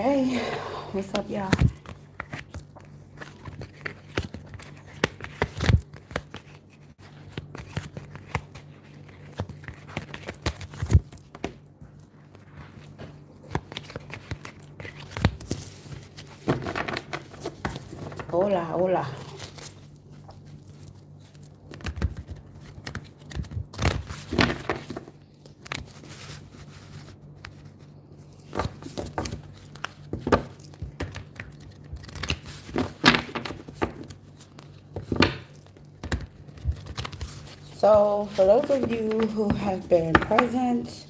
Hey, what's up, y'all? Hola, hola. So, for those of you who have been present,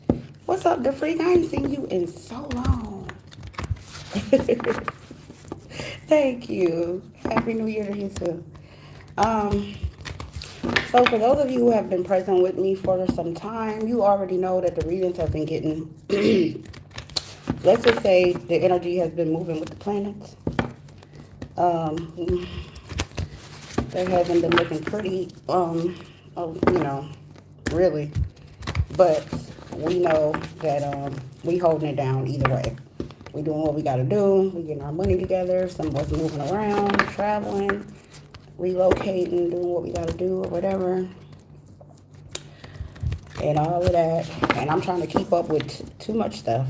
what's up, the freak? I ain't seen you in so long. Thank you. Happy New Year to you too. Um, so for those of you who have been present with me for some time, you already know that the readings have been getting, let's just say the energy has been moving with the planets. Um, they haven't been looking pretty, really. But we know that we holding it down either way. We doing what we gotta do. We getting our money together. Some of us moving around, traveling, relocating, doing what we gotta do or whatever, and all of that. And I'm trying to keep up with too much stuff.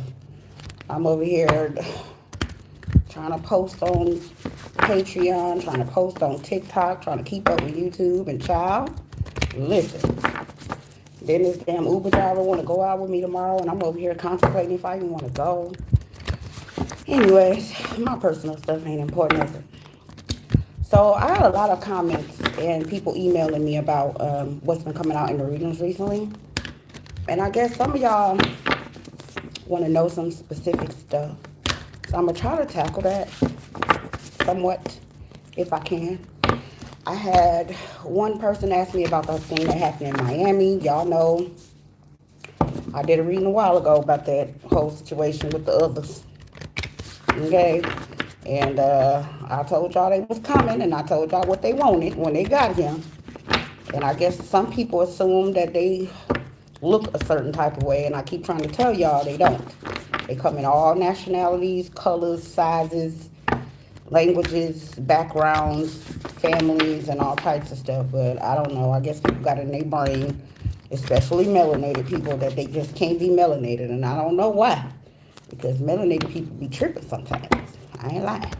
I'm over here trying to post on Patreon, trying to post on TikTok, trying to keep up with YouTube. And child, listen. Then this damn Uber driver want to go out with me tomorrow, and I'm over here contemplating if I even want to go. Anyways, my personal stuff ain't important, is it? So I had a lot of comments and people emailing me about what's been coming out in the readings recently. And I guess some of y'all want to know some specific stuff. So I'm going to try to tackle that somewhat if I can. I had one person ask me about the thing that happened in Miami. Y'all know I did a reading a while ago about that whole situation with the others. Okay? And I told y'all they was coming, and I told y'all what they wanted when they got here. And I guess some people assume that they look a certain type of way, and I keep trying to tell y'all they don't. They come in all nationalities, colors, sizes, languages, backgrounds, families, and all types of stuff. But I don't know. I guess people got in their brain, especially melanated people, that they just can't be melanated. And I don't know why. Because melanated people be tripping sometimes. I ain't lying.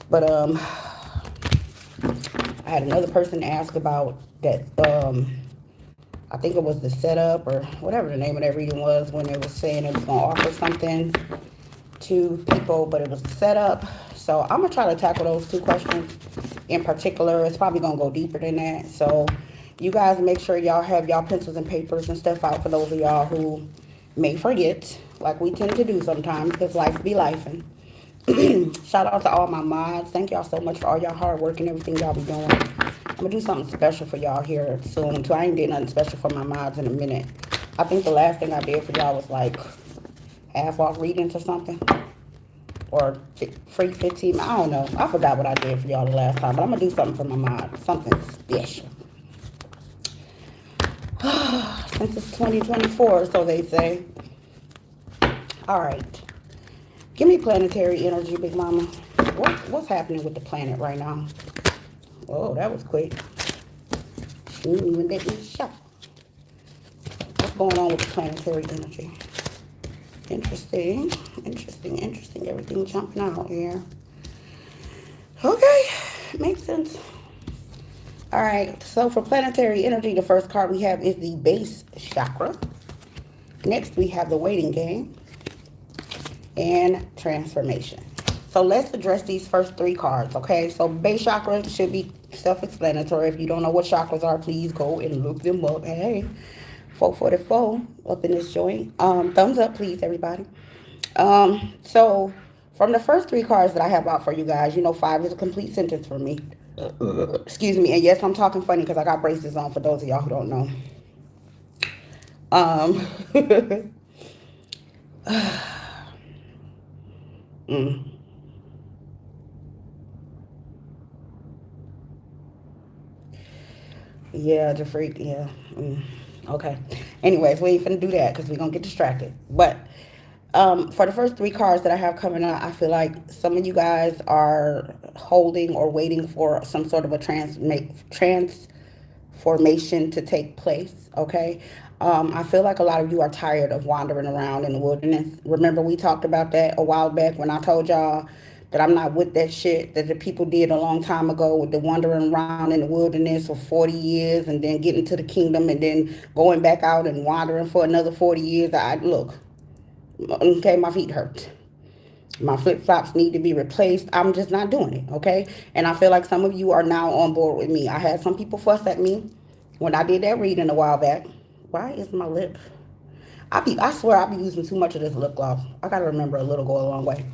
But I had another person ask about that. I think it was the setup or whatever the name of that reading was when they was saying it was gonna offer something to people, but it was the setup. So I'm gonna try to tackle those two questions in particular. It's probably gonna go deeper than that. So you guys make sure y'all have y'all pencils and papers and stuff out for those of y'all who may forget, like we tend to do sometimes, because life be lifing. Shout out to all my mods. Thank y'all so much for all y'all hard work and everything y'all be doing. I'm gonna do something special for y'all here soon too. I ain't did nothing special for my mods in a minute. I think the last thing I did for y'all was like half off readings or something, or free 15. I don't know. I forgot what I did for y'all the last time, but I'm gonna do something for my mods, something special. Since it's 2024, so they say. All right. Give me planetary energy, Big Mama. What's happening with the planet right now? Oh, that was quick. She didn't even let me shuffle. What's going on with the planetary energy? Interesting. Everything jumping out here. Okay, makes sense. All right, so for planetary energy, the first card we have is the base chakra. Next, we have the waiting game and transformation. So let's address these first three cards, okay? So base chakra should be self-explanatory. If you don't know what chakras are, please go and look them up. Hey, 444 up in this joint. Thumbs up, please, everybody. So from the first three cards that I have out for you guys, you know 5 is a complete sentence for me. Excuse me. And yes, I'm talking funny because I got braces on for those of y'all who don't know. Um, mm. Yeah, the freak. Yeah. Okay. Anyways, we ain't finna do that because we're gonna get distracted. But For the first three cards that I have coming out, I feel like some of you guys are holding or waiting for some sort of a transformation to take place, okay? I feel like a lot of you are tired of wandering around in the wilderness. Remember, we talked about that a while back when I told y'all that I'm not with that shit that the people did a long time ago with the wandering around in the wilderness for 40 years and then getting to the kingdom and then going back out and wandering for another 40 years. Look, okay, my feet hurt. My flip flops need to be replaced. I'm just not doing it, okay? And I feel like some of you are now on board with me. I had some people fuss at me when I did that reading a while back. Why is my lip? I swear I be using too much of this lip gloss. I gotta remember a little go a long way.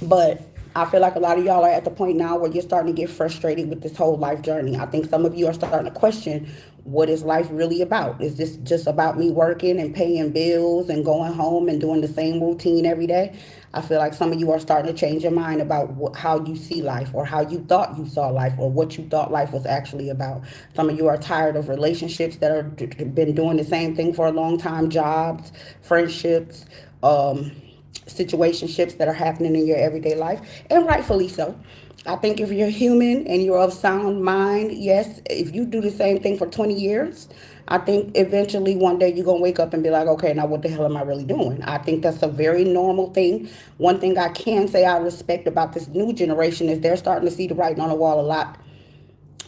But I feel like a lot of y'all are at the point now where you're starting to get frustrated with this whole life journey. I think some of you are starting to question, what is life really about? Is this just about me working and paying bills and going home and doing the same routine every day? I feel like some of you are starting to change your mind about how you see life, or how you thought you saw life, or what you thought life was actually about. Some of you are tired of relationships that are been doing the same thing for a long time, jobs, friendships, situationships that are happening in your everyday life, and rightfully so. I think if you're human and you're of sound mind, yes, if you do the same thing for 20 years, I think eventually one day you're going to wake up and be like, okay, now what the hell am I really doing? I think that's a very normal thing. One thing I can say I respect about this new generation is they're starting to see the writing on the wall a lot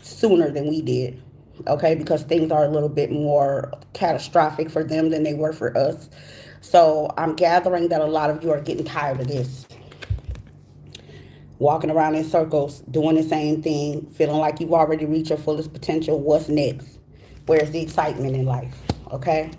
sooner than we did. Okay, because things are a little bit more catastrophic for them than they were for us. So I'm gathering that a lot of you are getting tired of this. Walking around in circles, doing the same thing, feeling like you've already reached your fullest potential. What's next? Where's the excitement in life? Okay?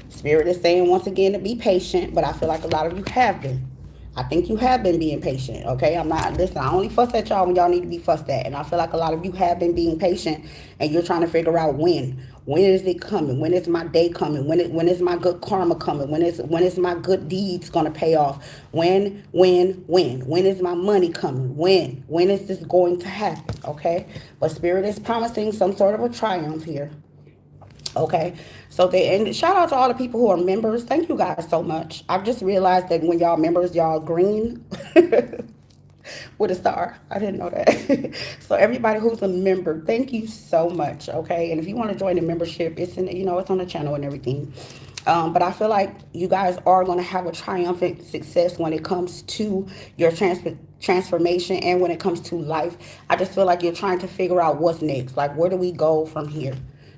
Spirit is saying once again to be patient, but I feel like a lot of you have been. I think you have been being patient, okay? Listen, I only fuss at y'all when y'all need to be fussed at. And I feel like a lot of you have been being patient and you're trying to figure out when. When is it coming? When is my day coming? When is my good karma coming? When is my good deeds gonna pay off? When is my money coming? When is this going to happen? Okay? But Spirit is promising some sort of a triumph here. Okay, so and shout out to all the people who are members. Thank you guys so much. I've just realized that when y'all members, y'all green with a star. I didn't know that. So everybody who's a member, thank you so much. Okay, and if you want to join the membership, it's it's on the channel and everything. But I feel like you guys are going to have a triumphant success when it comes to your transformation and when it comes to life. I just feel like you're trying to figure out what's next. Like, where do we go from here?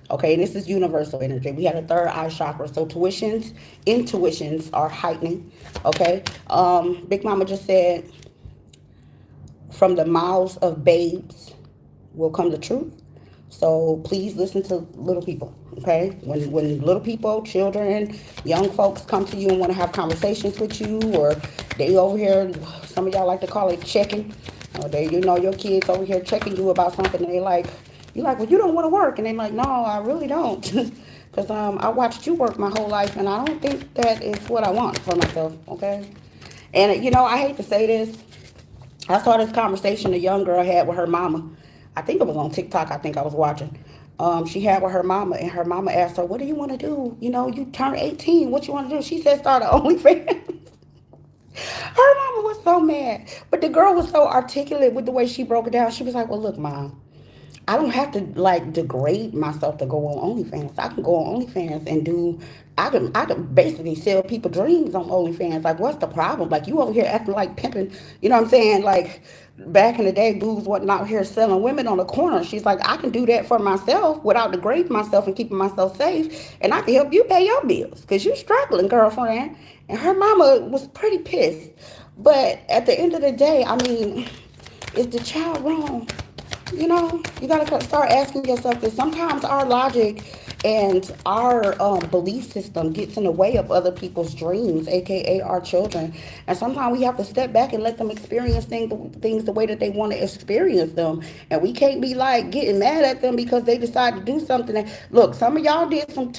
Okay, and this is universal energy. We had a third eye chakra, so intuitions are heightening. Okay, Big Mama just said, from the mouths of babes will come the truth. So please listen to little people, okay? When little people, children, young folks come to you and want to have conversations with you, or they over here, some of y'all like to call it checking, or your kids over here checking you about something, and you're like, well, you don't want to work. And they're like, no, I really don't. Because I watched you work my whole life, and I don't think that is what I want for myself, okay? And, I hate to say this. I saw this conversation a young girl had with her mama. I think it was on TikTok. I think I was watching. She had with her mama, and her mama asked her, what do you want to do? You turn 18. What you want to do? She said, start an OnlyFans. Her mama was so mad. But the girl was so articulate with the way she broke it down. She was like, well, look, Mom, I don't have to degrade myself to go on OnlyFans. I can go on OnlyFans and I can basically sell people dreams on OnlyFans. Like, what's the problem? Like, you over here acting like pimping, you know what I'm saying? Like, back in the day, dudes wasn't out here selling women on the corner. She's like, I can do that for myself without degrading myself and keeping myself safe. And I can help you pay your bills because you're struggling, girlfriend. And her mama was pretty pissed. But at the end of the day, is the child wrong? You got to start asking yourself this. Sometimes our logic and our belief system gets in the way of other people's dreams, aka our children. And sometimes we have to step back and let them experience things the way that they want to experience them. And we can't be like getting mad at them because they decide to do something. Look, some of y'all did some...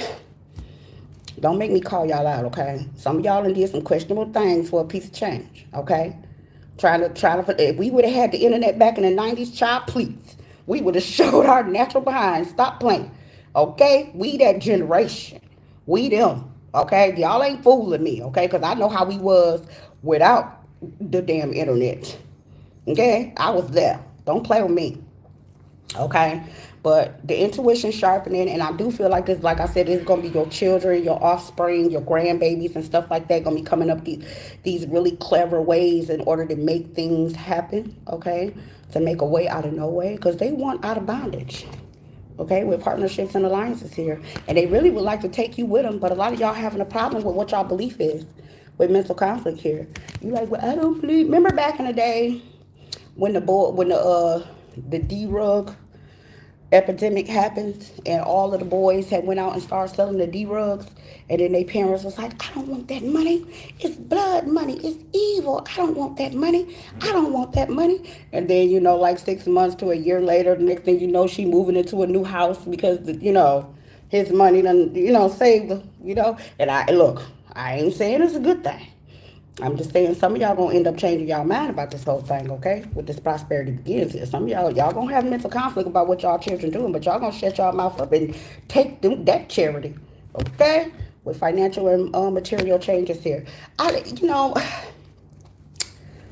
Don't make me call y'all out, okay? Some of y'all did some questionable things for a piece of change, okay? Trying to, if we would have had the internet back in the 90s, child, please, we would have showed our natural behind. Stop playing. Okay? We that generation. We them. Okay, y'all ain't fooling me, okay? Because I know how we was without the damn internet. Okay, I was there. Don't play with me. Okay, but the intuition sharpening, and I do feel like this, like I said, it's gonna be your children, your offspring, your grandbabies, and stuff like that. Gonna be coming up these really clever ways in order to make things happen. Okay, to make a way out of no way, because they want out of bondage. Okay, with partnerships and alliances here, and they really would like to take you with them, but a lot of y'all having a problem with what y'all belief is, with mental conflict here. You like, well, I don't believe. Remember back in the day when the D rug epidemic happened and all of the boys had went out and started selling the D-rugs, and then their parents was like, I don't want that money, it's blood money, it's evil, I don't want that money, I don't want that money. And then, you know, like 6 months to a year later, the next thing you know, she moving into a new house because you know, his money done, you know, saved her, you know. And I look, I ain't saying it's a good thing, I'm just saying some of y'all gonna end up changing y'all mind about this whole thing, okay? With this prosperity begins here. Some of y'all gonna have mental conflict about what y'all children doing, but y'all gonna shut y'all mouth up and take that charity, okay? With financial and material changes here. You know,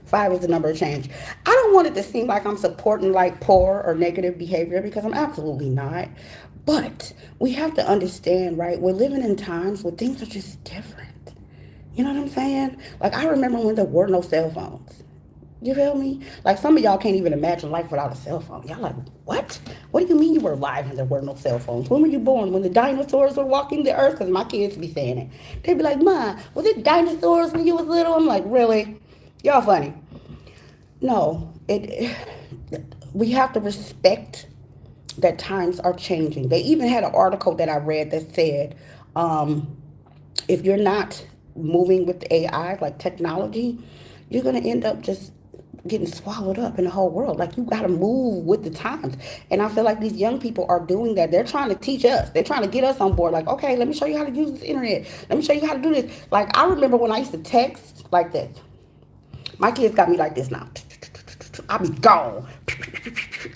5 is the number of change. I don't want it to seem like I'm supporting like poor or negative behavior, because I'm absolutely not. But we have to understand, right? We're living in times where things are just different. You know what I'm saying? Like, I remember when there were no cell phones. You feel me? Like, some of y'all can't even imagine life without a cell phone. Y'all like, what? What do you mean you were alive and there were no cell phones? When were you born? When the dinosaurs were walking the earth? Because my kids be saying it. They'd be like, Ma, was it dinosaurs when you was little? I'm like, really? Y'all funny. No, we have to respect that times are changing. They even had an article that I read that said, if you're not moving with AI, like technology, you're going to end up just getting swallowed up in the whole world. Like, you got to move with the times. And I feel like these young people are doing that. They're trying to teach us. They're trying to get us on board. Like, okay, let me show you how to use this internet. Let me show you how to do this. Like, I remember when I used to text like this. My kids got me like this now. I be gone.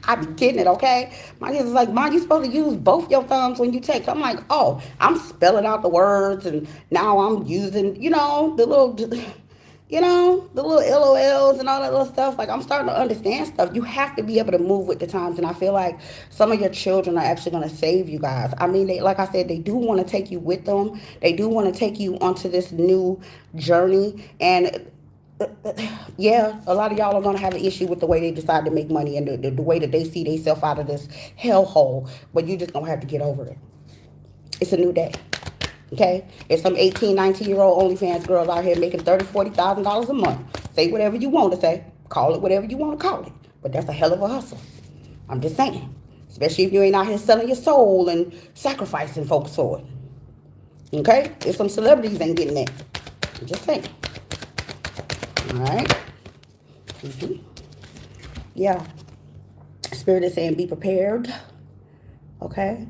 I be getting it, okay? My kids is like, Mom, you supposed to use both your thumbs when you text. I'm like, oh, I'm spelling out the words, and now I'm using, the little LOLs and all that little stuff. Like, I'm starting to understand stuff. You have to be able to move with the times, and I feel like some of your children are actually going to save you guys. I mean, like I said, they do want to take you with them. They do want to take you onto this new journey, and yeah, a lot of y'all are gonna have an issue with the way they decide to make money and the way that they see themselves out of this hellhole. But you just gonna have to get over it. It's a new day. Okay? It's some 18, 19-year-old OnlyFans girls out here making $30,000, $40,000 a month. Say whatever you want to say. Call it whatever you want to call it. But that's a hell of a hustle. I'm just saying. Especially if you ain't out here selling your soul and sacrificing folks for it. Okay? There's some celebrities ain't getting that. I'm just saying. All right. Yeah. Spirit is saying be prepared. Okay.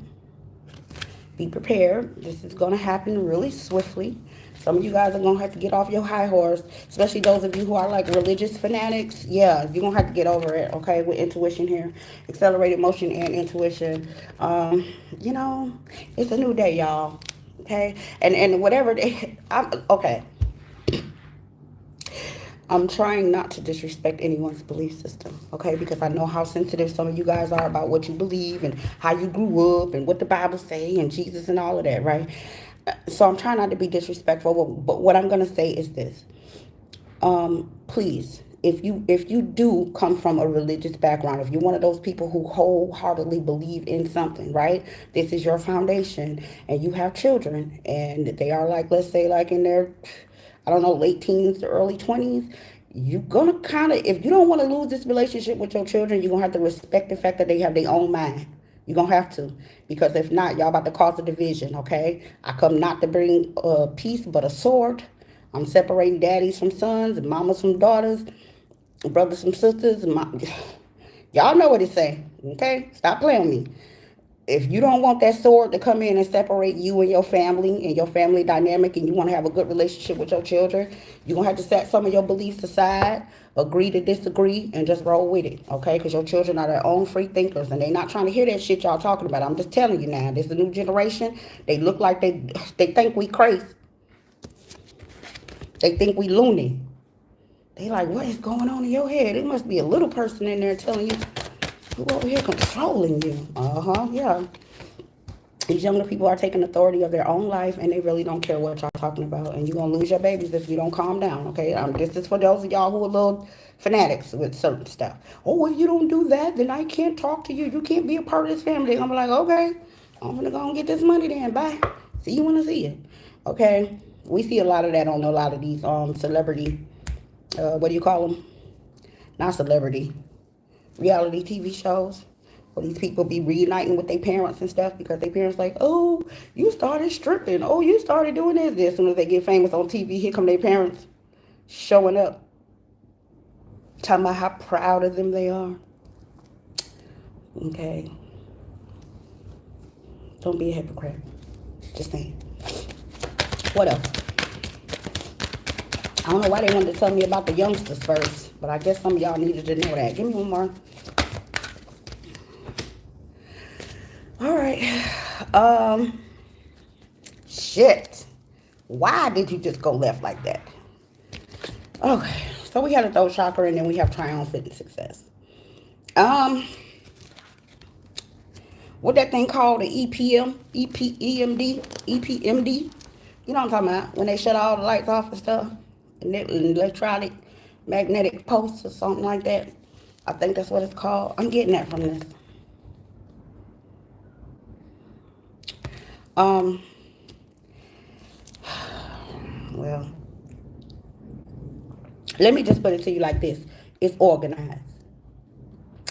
Be prepared. This is going to happen really swiftly. Some of you guys are going to have to get off your high horse, especially those of you who are like religious fanatics. Yeah, you're going to have to get over it, okay, with intuition here. Accelerated motion and intuition. You know, it's a new day, y'all. Okay? And whatever day, okay. I'm trying not to disrespect anyone's belief system, okay? Because I know how sensitive some of you guys are about what you believe and how you grew up and what the Bible say and Jesus and all of that, right? So I'm trying not to be disrespectful, but what I'm gonna say is this: please, if you do come from a religious background, if you're one of those people who wholeheartedly believe in something, right? This is your foundation, and you have children, and they are like, let's say, like in their, I don't know, late teens to early 20s, you're gonna kind of, if you don't want to lose this relationship with your children, you're gonna have to respect the fact that they have their own mind. You're gonna have to, because if not, y'all about to cause a division, okay? I come not to bring peace, but a sword. I'm separating daddies from sons and mamas from daughters, brothers from sisters. Y'all know what it's saying, okay? Stop playing with me. If you don't want that sword to come in and separate you and your family dynamic, and you want to have a good relationship with your children, you're going to have to set some of your beliefs aside, agree to disagree, and just roll with it, okay? Because your children are their own free thinkers, and they're not trying to hear that shit y'all talking about. I'm just telling you now, this is a new generation. They look like they think we crazy. They think we loony. They like, what is going on in your head? It must be a little person in there telling you who over here controlling you. Yeah. These younger people are taking authority of their own life, and they really don't care what y'all talking about. And you're going to lose your babies if you don't calm down, okay? This is for those of y'all who are little fanatics with certain stuff. Oh, if you don't do that, then I can't talk to you. You can't be a part of this family. I'm like, okay, I'm going to go and get this money then. Bye. See you when I see you. Okay? We see a lot of that on a lot of these celebrity, what do you call them? Not celebrity, reality TV shows. Or these people be reuniting with their parents and stuff because their parents like, oh, you started stripping. Oh, you started doing this. As soon as they get famous on TV, here come their parents showing up, talking about how proud of them they are. Okay. Don't be a hypocrite. Just saying. What else? I don't know why they wanted to tell me about the youngsters first, but I guess some of y'all needed to know that. Give me one more. All right. Shit. Why did you just go left like that? Okay. So we had a throat chakra, and then we have triumphant and success. What that thing called? The EPMD? You know what I'm talking about? When they shut all the lights off and stuff. And electronic magnetic pulse or something like that. I think that's what it's called. I'm getting that from this. Well, let me just put it to you like this. It's organized.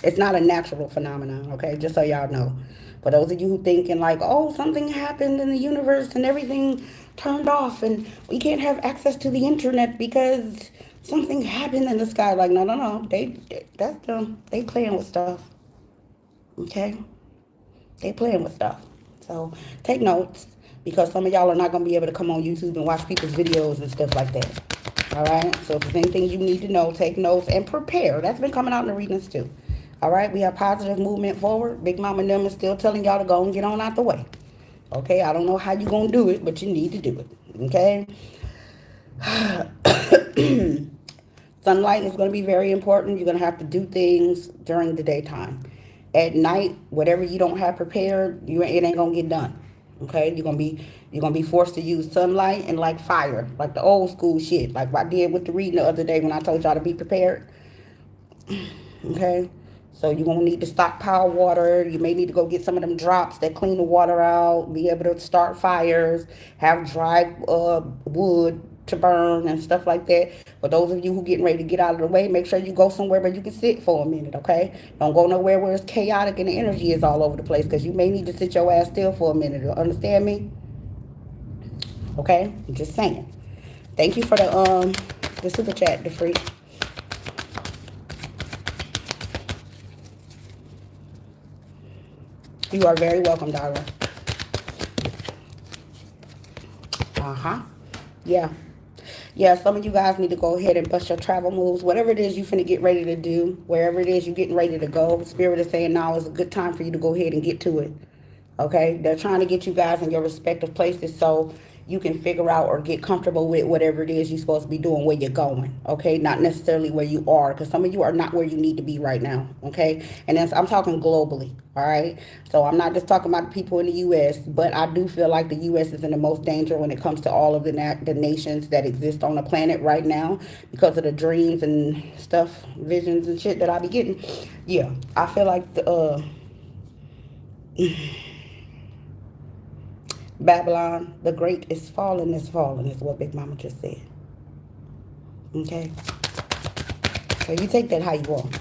It's not a natural phenomenon, okay? Just so y'all know. For those of you who thinking like, oh, something happened in the universe and everything turned off and we can't have access to the internet because something happened in the sky. Like, no. That's them. They playing with stuff. Okay? They playing with stuff. So take notes, because some of y'all are not going to be able to come on YouTube and watch people's videos and stuff like that. All right? So if there's anything you need to know, take notes and prepare. That's been coming out in the readings too. All right? We have positive movement forward. Big Mama and them is still telling y'all to go and get on out the way. Okay? I don't know how you're going to do it, but you need to do it. Okay? Sunlight is going to be very important. You're going to have to do things during the daytime. At night, whatever you don't have prepared, it ain't gonna get done. Okay, you're gonna be forced to use sunlight and like fire, like the old school shit, like I did with the reading the other day when I told y'all to be prepared. Okay, so you're gonna need to stockpile water. You may need to go get some of them drops that clean the water out, be able to start fires, have dry wood to burn and stuff like that. For those of you who getting ready to get out of the way, make sure you go somewhere where you can sit for a minute, okay? Don't go nowhere where it's chaotic and the energy is all over the place, because you may need to sit your ass still for a minute. You understand me? Okay? I'm just saying. Thank you for the super chat, the free. You are very welcome, darling. Yeah, some of you guys need to go ahead and bust your travel moves. Whatever it is you finna get ready to do, wherever it is you're getting ready to go, Spirit is saying now is a good time for you to go ahead and get to it. Okay? They're trying to get you guys in your respective places so you can figure out or get comfortable with whatever it is you're supposed to be doing where you're going. Okay? Not necessarily where you are, because some of you are not where you need to be right now. Okay? And I'm talking globally. All right? So I'm not just talking about the people in the U.S., but I do feel like the U.S. is in the most danger when it comes to all of the nations that exist on the planet right now, because of the dreams and stuff, visions and shit that I be getting. Yeah, I feel like the Babylon, the great is fallen, is what Big Mama just said. Okay? So you take that how you want.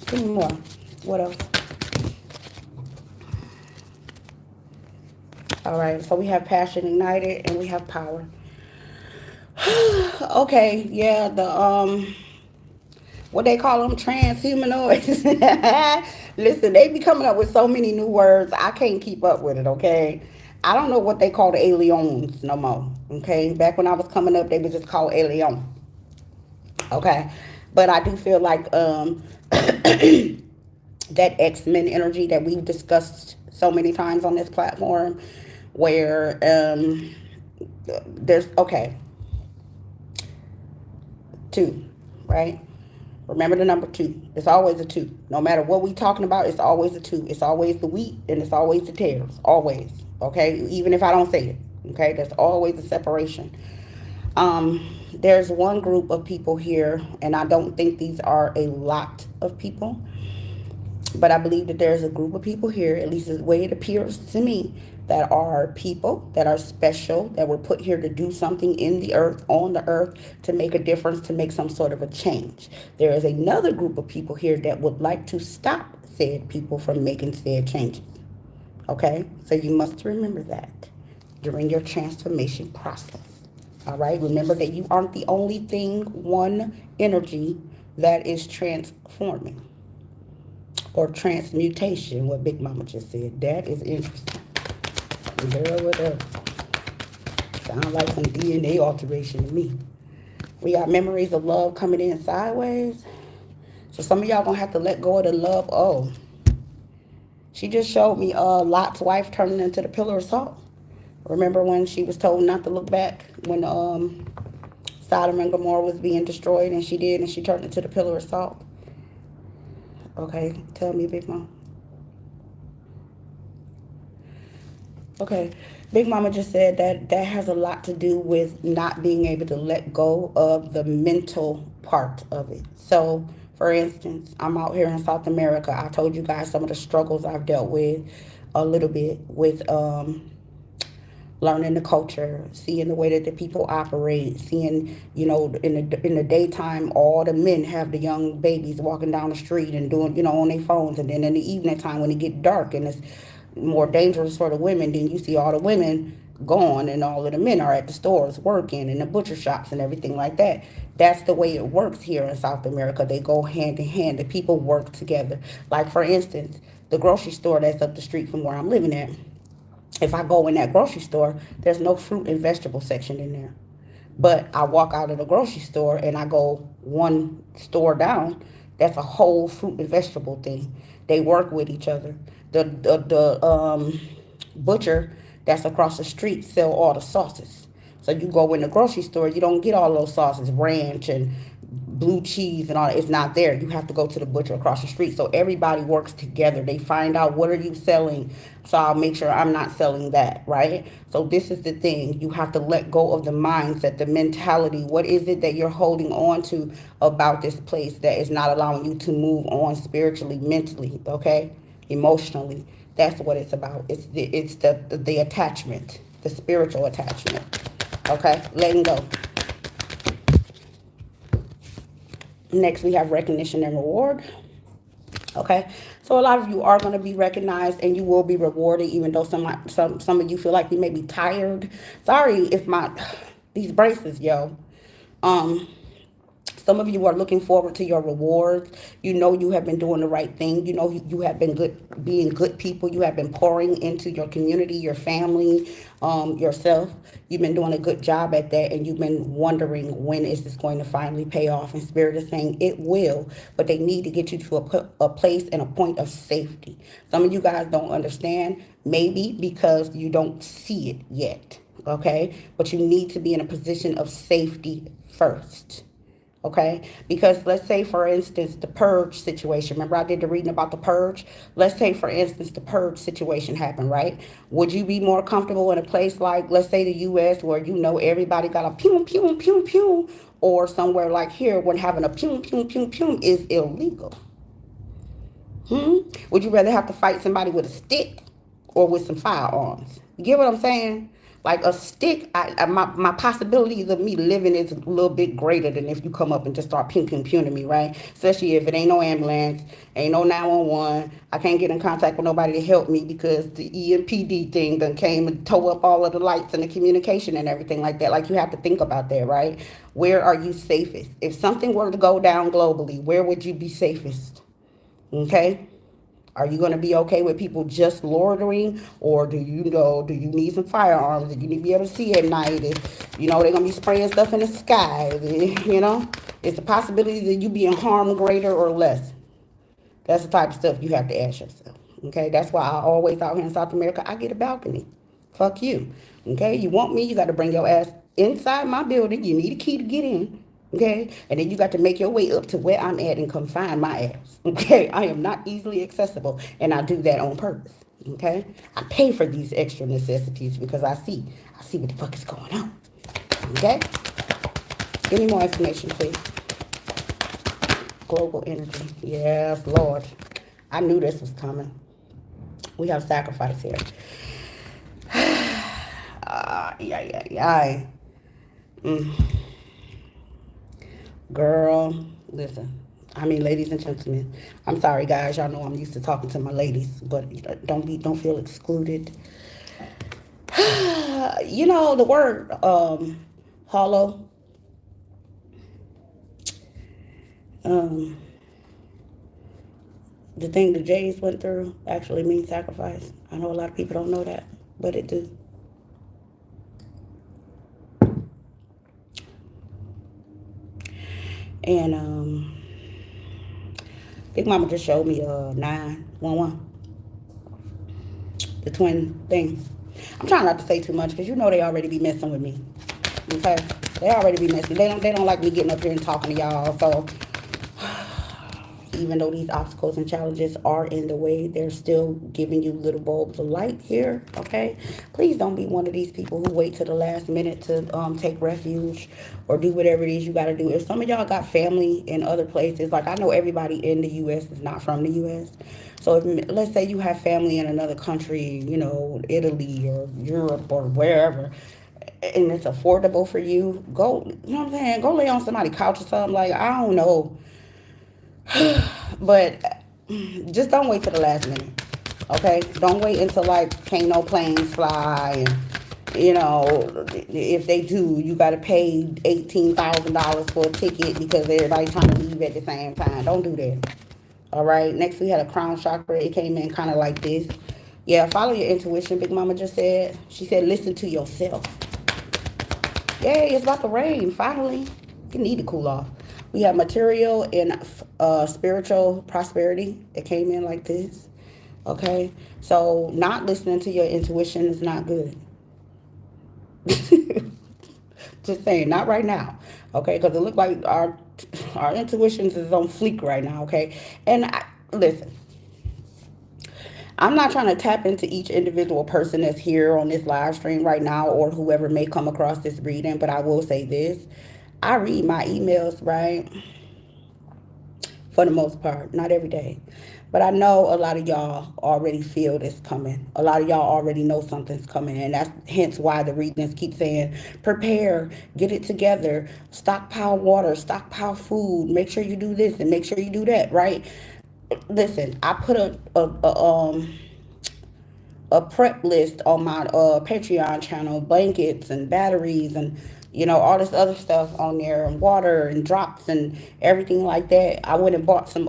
Give me more. What else? All right, so we have passion ignited and we have power. Okay, yeah, the what they call them, transhumanoids. Listen, they be coming up with so many new words, I can't keep up with it, okay? I don't know what they call the aliens no more, okay? Back when I was coming up, they was just called alien, okay? But I do feel like that X-Men energy that we've discussed so many times on this platform, where there's, okay, 2, right? Remember the number 2. It's always a 2. No matter what we talking about, it's always a 2. It's always the wheat and it's always the tares. Always. Okay? Even if I don't say it. Okay? There's always a separation. There's one group of people here, and I don't think these are a lot of people, but I believe that there's a group of people here, at least the way it appears to me, that are people that are special, that were put here to do something in the earth, on the earth, to make a difference, to make some sort of a change. There is another group of people here that would like to stop said people from making said changes. Okay? So you must remember that during your transformation process. All right? Remember that you aren't the only thing, one energy that is transforming. Or transmutation, what Big Mama just said. That is interesting. Girl, whatever. Sounds like some DNA alteration to me. We got memories of love coming in sideways. So some of y'all gonna have to let go of the love. Oh, she just showed me Lot's wife turning into the pillar of salt. Remember when she was told not to look back when Sodom and Gomorrah was being destroyed, and she did, and she turned into the pillar of salt? Okay, tell me, Big Mom. Okay, Big Mama just said that that has a lot to do with not being able to let go of the mental part of it. So, for instance, I'm out here in South America. I told you guys some of the struggles I've dealt with a little bit with learning the culture, seeing the way that the people operate, seeing, in the daytime, all the men have the young babies walking down the street and doing, on their phones. And then in the evening time, when it get dark and it's more dangerous for the women, then you see all the women gone and all of the men are at the stores working and the butcher shops and everything like that. That's the way it works here in South America. They go hand in hand. The people work together. Like, for instance, the grocery store that's up the street from where I'm living at, if I go in that grocery store, there's no fruit and vegetable section in there. But I walk out of the grocery store and I go one store down, that's a whole fruit and vegetable thing. They work with each other. The butcher that's across the street sell all the sauces. So you go in the grocery store, you don't get all those sauces, ranch and blue cheese and all that. It's not there. You have to go to the butcher across the street. So everybody works together. They find out, what are you selling? So I'll make sure I'm not selling that, right? So this is the thing. You have to let go of the mindset, the mentality. What is it that you're holding on to about this place that is not allowing you to move on spiritually, mentally, okay? Emotionally. That's what it's about. It's the attachment, the spiritual attachment, okay? Letting go. Next, we have recognition and reward. Okay, so a lot of you are going to be recognized and you will be rewarded, even though some of you feel like you may be tired. Sorry if these braces, yo. Some of you are looking forward to your rewards. You know you have been doing the right thing. You know you have been being good people. You have been pouring into your community, your family, yourself. You've been doing a good job at that, and you've been wondering, when is this going to finally pay off? And Spirit is saying it will, but they need to get you to a place and a point of safety. Some of you guys don't understand, maybe because you don't see it yet, okay? But you need to be in a position of safety first. Okay, because let's say, for instance, the purge situation. Remember I did the reading about the purge? Let's say, for instance, the purge situation happened, right? Would you be more comfortable in a place like, let's say, the U.S., where everybody got a pew, pew, pew, pew, or somewhere like here when having a pew, pew, pew, pew is illegal? Would you rather have to fight somebody with a stick or with some firearms? You get what I'm saying? Like a stick, my possibilities of me living is a little bit greater than if you come up and just start pewing me, right? Especially if it ain't no ambulance, ain't no 911. I can't get in contact with nobody to help me because the EMPD thing done came and tore up all of the lights and the communication and everything like that. Like, you have to think about that, right? Where are you safest? If something were to go down globally, where would you be safest? Okay? Are you going to be okay with people just loitering, or do you need some firearms? Do you need to be able to see at night? They're going to be spraying stuff in the sky. It's the possibility that you being harmed greater or less. That's the type of stuff you have to ask yourself. Okay, that's why I always out here in South America, I get a balcony Fuck you. Okay? You want me, you got to bring your ass inside my building. You need a key to get in. Okay? And then you got to make your way up to where I'm at and come find my ass. Okay? I am not easily accessible, and I do that on purpose. Okay? I pay for these extra necessities because I see what the fuck is going on. Okay? Give me more information, please. Global energy. Yes, Lord. I knew this was coming. We have sacrifice here. Yeah. Girl, listen. I mean, ladies and gentlemen. I'm sorry, guys. Y'all know I'm used to talking to my ladies, but don't feel excluded. You know the word hollow. The thing the Jays went through actually means sacrifice. I know a lot of people don't know that, but it do. And Big Mama just showed me 911, the twin thing. I'm trying not to say too much because you know they already be messing with me. Okay, they already be messing. They don't like me getting up here and talking to y'all. So even though these obstacles and challenges are in the way, they're still giving you little bulbs of light here, okay? Please don't be one of these people who wait to the last minute to take refuge or do whatever it is you got to do. If some of y'all got family in other places, like I know everybody in the U.S. is not from the U.S., so if, let's say you have family in another country, you know, Italy or Europe or wherever, and it's affordable for you, go, you know what I'm saying? Go lay on somebody's couch or something. Like, I don't know. But just don't wait till the last minute, okay? Don't wait until like can't no planes fly, and you know if they do, you got to pay $18,000 for a ticket because everybody trying to leave at the same time. Don't do that. All right. Next we had a crown chakra. It came in kind of like this. Yeah, follow your intuition. Big Mama just said. She said, listen to yourself. Yay, it's about to rain. Finally, you need to cool off. We have material and spiritual prosperity. It came in like this. Okay? So not listening to your intuition is not good. Just saying, not right now. Okay? Because it looked like our intuitions is on fleek right now. Okay? And listen, I'm not trying to tap into each individual person that's here on this live stream right now or whoever may come across this reading, but I will say this. I read my emails, right? For the most part, not every day. But I know a lot of y'all already feel this coming. A lot of y'all already know something's coming. And that's hence why the readings keep saying, prepare, get it together, stockpile water, stockpile food, make sure you do this and make sure you do that, right? Listen, I put a prep list on my Patreon channel, blankets and batteries and you know all this other stuff on there, and water and drops and everything like that. I went and bought some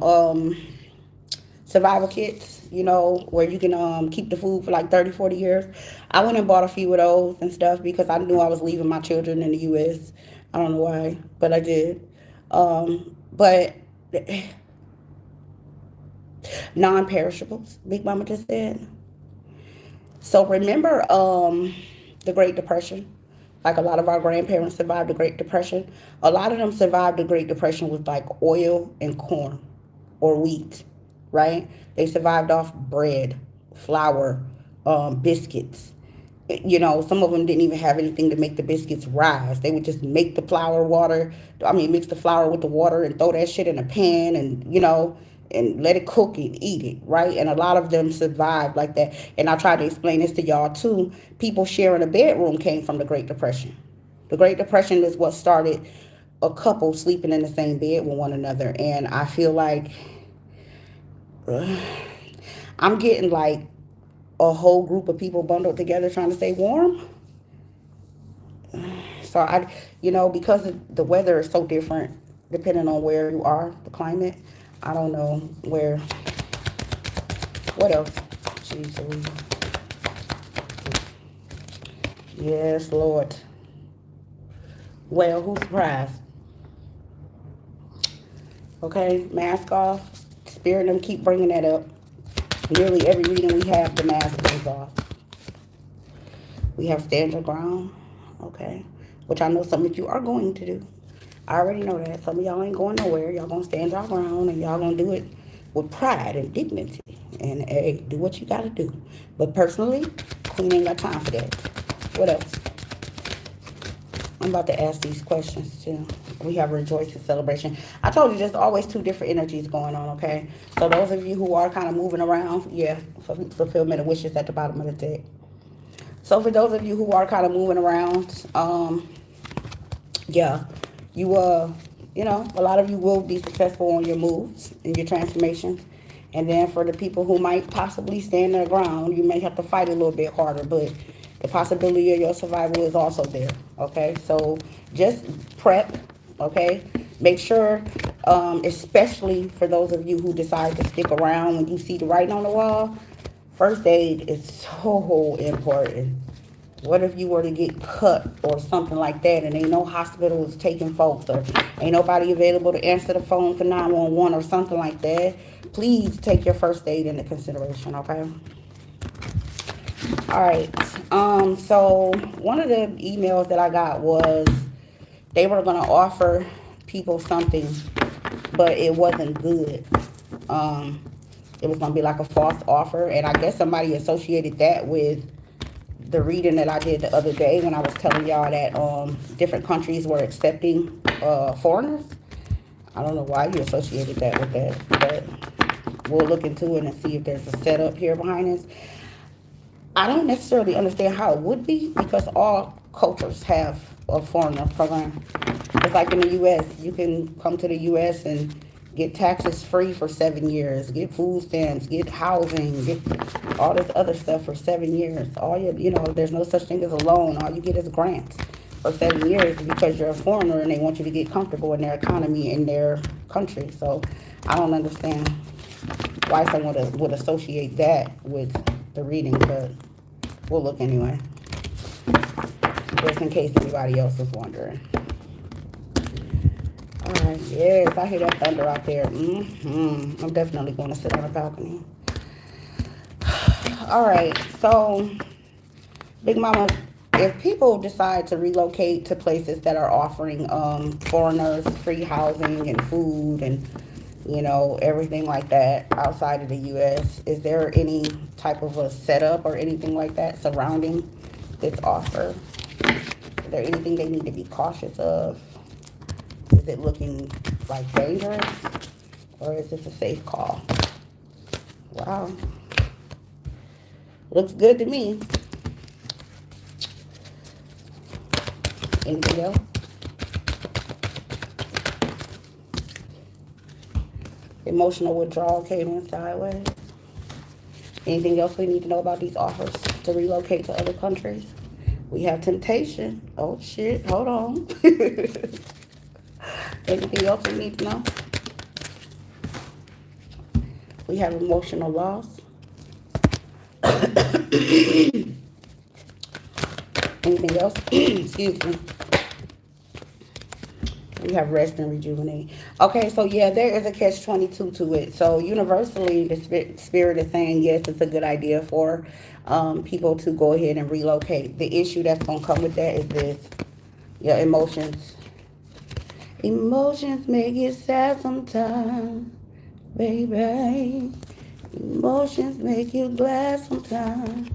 survival kits, you know, where you can keep the food for like 30-40 years. I went and bought a few of those and stuff because I knew I was leaving my children in the U.S. I don't know why, but I did. But non-perishables, Big Mama just said. So remember the Great Depression? Like a lot of our grandparents survived the Great Depression. A lot of them survived the Great Depression with like oil and corn or wheat, right? They survived off bread, flour, biscuits. You know, some of them didn't even have anything to make the biscuits rise. They would just make the mix the flour with the water and throw that shit in a pan and, you know, and let it cook and eat it, right? And a lot of them survived like that. And I tried to explain this to y'all too. People sharing a bedroom came from the Great Depression. The Great Depression is what started a couple sleeping in the same bed with one another. And I feel like I'm getting like a whole group of people bundled together trying to stay warm. So because the weather is so different depending on where you are, the climate. I don't know what else? Jeez. Yes, Lord. Well, who's surprised? Okay, mask off. Spirit them keep bringing that up. Nearly every reading we have, the mask goes off. We have stand your ground, okay? Which I know some of you are going to do. I already know that. Some of y'all ain't going nowhere. Y'all gonna stand your ground and y'all gonna do it with pride and dignity. And hey, do what you gotta do. But personally, Queen ain't got time for that. What else? I'm about to ask these questions too. We have rejoicing celebration. I told you there's always two different energies going on, okay? So those of you who are kind of moving around, yeah, fulfillment of wishes at the bottom of the deck. So for those of you who are kind of moving around, yeah, you know, a lot of you will be successful on your moves and your transformations. And then for the people who might possibly stand their ground, you may have to fight a little bit harder, but the possibility of your survival is also there, okay? So just prep, okay? Make sure, especially for those of you who decide to stick around when you see the writing on the wall, first aid is so important. What if you were to get cut or something like that and ain't no hospitals taking folks or ain't nobody available to answer the phone for 911 or something like that? Please take your first aid into consideration, okay? All right. So one of the emails that I got was they were going to offer people something, but it wasn't good. It was going to be like a false offer, and I guess somebody associated that with the reading that I did the other day when I was telling y'all that different countries were accepting foreigners. I don't know why you associated that with that, but we'll look into it and see if there's a setup here behind this. I don't necessarily understand how it would be because all cultures have a foreigner program. It's like in the U.S., you can come to the U.S. and get taxes free for 7 years, get food stamps, get housing, get all this other stuff for 7 years. All you know, there's no such thing as a loan. All you get is grants for 7 years because you're a foreigner and they want you to get comfortable in their economy in their country. So I don't understand why someone would associate that with the reading, but we'll look anyway, just in case anybody else is wondering. Alright, yes, I hear that thunder out there. I'm definitely going to sit on a balcony. Alright, so, Big Mama, if people decide to relocate to places that are offering foreigners free housing and food and, you know, everything like that outside of the U.S., is there any type of a setup or anything like that surrounding this offer? Is there anything they need to be cautious of? Is it looking like dangerous, or is this a safe call? Wow. Looks good to me. Anything else? Emotional withdrawal came in sideways. Anything else we need to know about these offers to relocate to other countries? We have temptation. Oh, shit. Hold on. Anything else we need to know? We have emotional loss. Anything else? Excuse me. We have rest and rejuvenate. Okay, so yeah, there is a catch-22 to it. So universally, the spirit is saying, yes, it's a good idea for people to go ahead and relocate. The issue that's going to come with that is this. Your emotions. Emotions make you sad sometimes, baby. Emotions make you glad sometimes.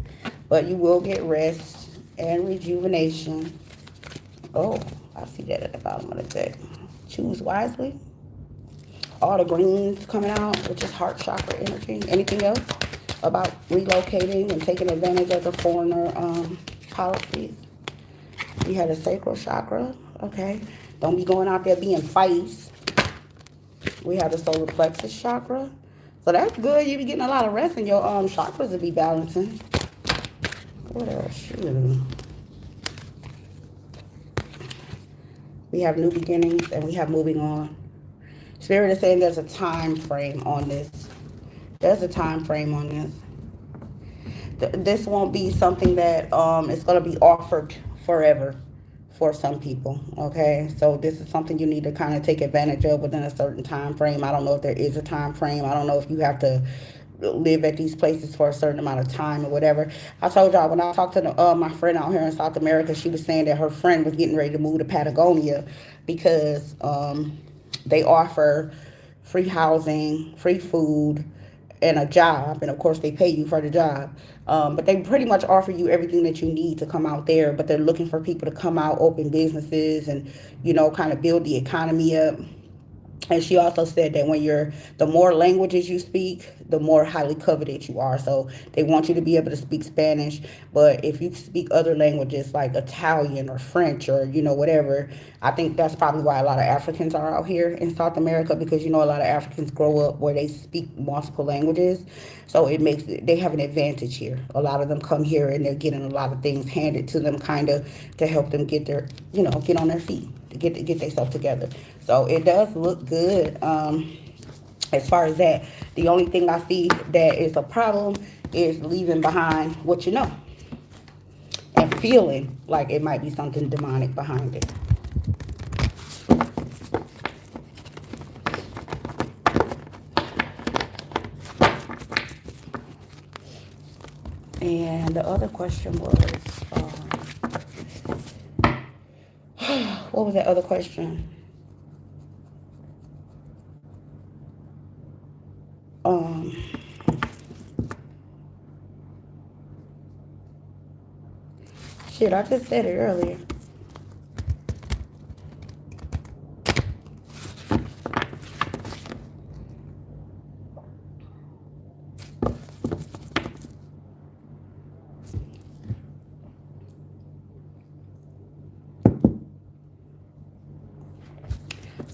But you will get rest and rejuvenation. Oh, I see that at the bottom of the deck. Choose wisely. All the greens coming out, which is heart chakra energy. Anything else about relocating and taking advantage of the foreigner policies? We had a sacral chakra. Okay. Don't be going out there being feist. We have the solar plexus chakra. So that's good. You be getting a lot of rest and your chakras will be balancing. What else? Shoot. We have new beginnings and we have moving on. Spirit is saying there's a time frame on this. There's a time frame on this. This won't be something that is going to be offered forever for some people, okay? So this is something you need to kind of take advantage of within a certain time frame. I don't know if there is a time frame. I don't know if you have to live at these places for a certain amount of time or whatever. I told y'all when I talked to my friend out here in South America, she was saying that her friend was getting ready to move to Patagonia because they offer free housing, free food, and a job, and of course they pay you for the job. But they pretty much offer you everything that you need to come out there. But they're looking for people to come out, open businesses, and kind of build the economy up. And she also said that the more languages you speak, the more highly coveted you are. So they want you to be able to speak Spanish, but if you speak other languages like Italian or French or whatever, I think that's probably why a lot of Africans are out here in South America, because a lot of Africans grow up where they speak multiple languages. So they have an advantage here. A lot of them come here and they're getting a lot of things handed to them, kind of to help them get get on their feet, to get themselves together. So it does look good. As far as that, the only thing I see that is a problem is leaving behind what you know and feeling like it might be something demonic behind it. And the other question was, what was that other question? Shit, I just said it earlier.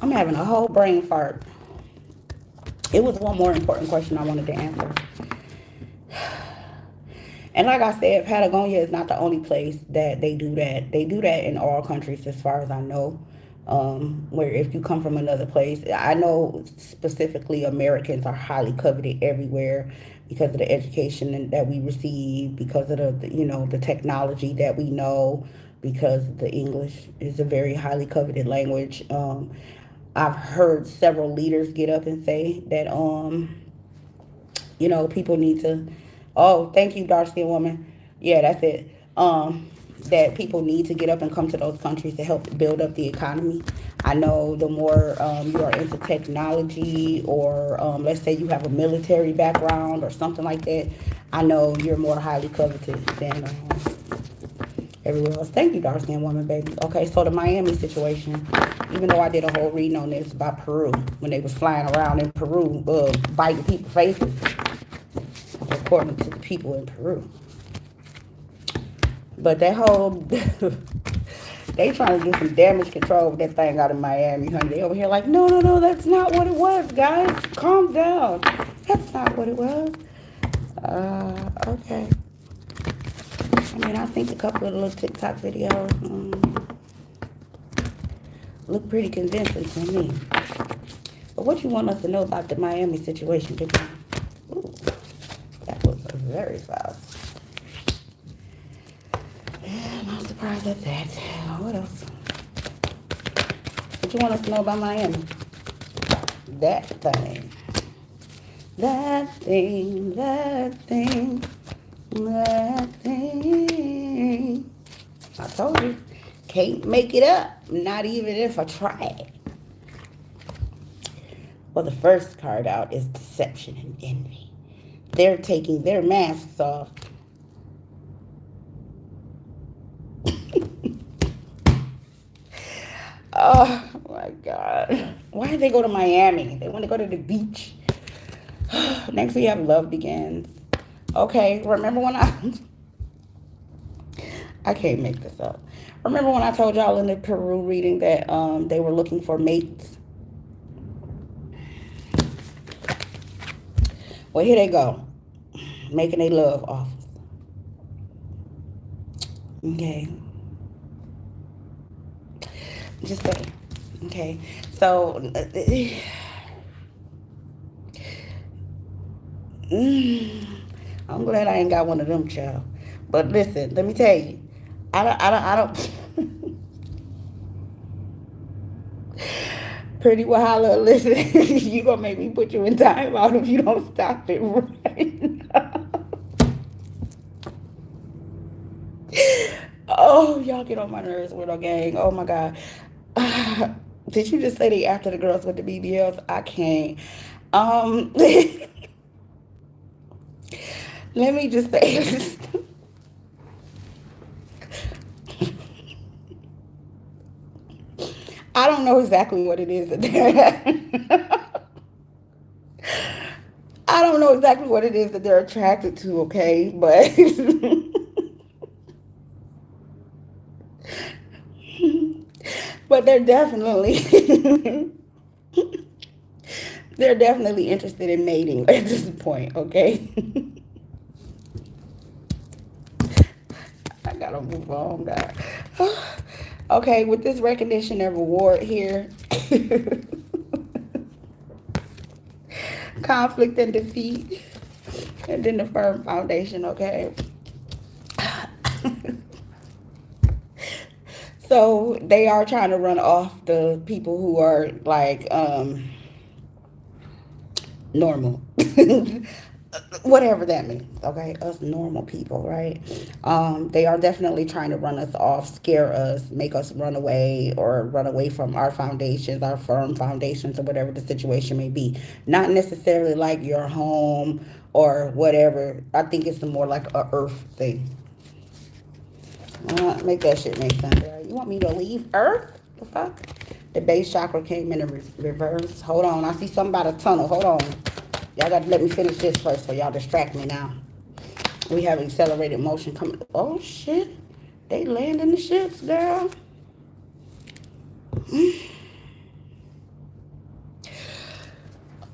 I'm having a whole brain fart. It was one more important question I wanted to answer. And like I said, Patagonia is not the only place that they do that. They do that in all countries as far as I know. Where if you come from another place, I know specifically Americans are highly coveted everywhere because of the education that we receive, because of the technology that we know, because the English is a very highly coveted language. I've heard several leaders get up and say that people need to. Oh, thank you, dark skin woman. Yeah, that's it. That people need to get up and come to those countries to help build up the economy. I know the more you are into technology, or let's say you have a military background or something like that, I know you're more highly coveted than everywhere else. Thank you, dark skin woman, baby. Okay, so the Miami situation, even though I did a whole reading on this about Peru, when they was flying around in Peru, biting people's faces, according to the people in Peru. But that whole, they trying to do some damage control with that thing out in Miami, honey. They over here like, no, that's not what it was, guys. Calm down. That's not what it was. Okay. I mean, I think a couple of the little TikTok videos look pretty convincing to me. But what you want us to know about the Miami situation, baby? Ooh, that was very fast. Yeah, I'm not surprised at that. What else? What you want us to know about Miami? That thing. That thing. That thing. That thing. I told you. Can't make it up. Not even if I tried. Well, the first card out is deception and envy. They're taking their masks off. Oh my God. Why did they go to Miami? They want to go to the beach. Next we have love begins. Okay, remember when I can't make this up. Remember when I told y'all in the Peru reading that they were looking for mates? Well, here they go. Making a love offer. Okay. Just say. Okay. So, I'm glad I ain't got one of them, child. But listen, let me tell you. I don't. Pretty Wahala, listen, you gonna make me put you in time out if you don't stop it right. Oh, y'all get on my nerves, Widow Gang. Oh my God. Did you just say they after the girls with the BBLs? I can't. Let me just say this. I don't know exactly what it is that they're I don't know exactly what it is that they're attracted to, okay? But but they're definitely they're definitely interested in mating at this point, okay? I gotta move on, God. Okay, with this recognition and reward here, conflict and defeat, and then the firm foundation, okay? So they are trying to run off the people who are like normal. Whatever that means, okay? Us normal people, right? They are definitely trying to run us off, scare us, make us run away, or run away from our foundations, our firm foundations, or whatever the situation may be. Not necessarily like your home or whatever. I think it's more like a earth thing. Make that shit make sense, right? You want me to leave earth? The fuck? The base chakra came in reverse. Hold on, I see something about a tunnel. Hold on. Y'all got to let me finish this first, so y'all distract me now. We have accelerated motion coming. Oh, shit. They landing the ships, girl.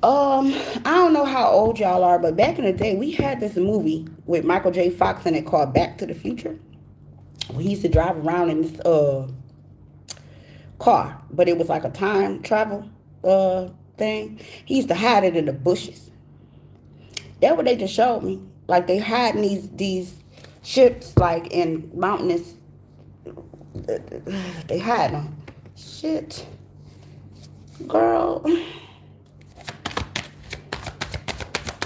I don't know how old y'all are, but back in the day, we had this movie with Michael J. Fox in it called Back to the Future. We used to drive around in this car, but it was like a time travel thing. He used to hide it in the bushes. That's what they just showed me. Like they hiding these ships like in mountainous. They hide them. Shit, girl.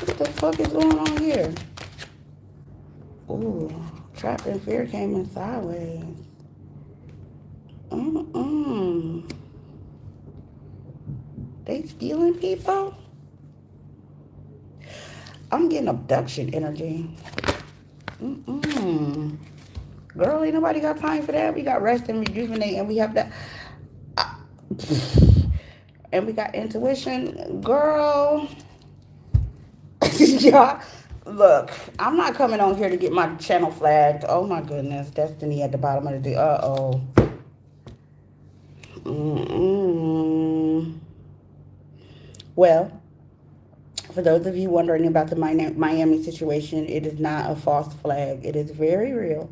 What the fuck is going on here? Ooh, trapped in fear came in sideways. They stealing people? I'm getting abduction energy. Girl, ain't nobody got time for that. We got rest and rejuvenate, and we have that. And we got intuition. Girl. Y'all, look, I'm not coming on here to get my channel flagged. Oh, my goodness. Destiny at the bottom of the... Uh-oh. Well... For those of you wondering about the Miami situation, it is not a false flag. It is very real,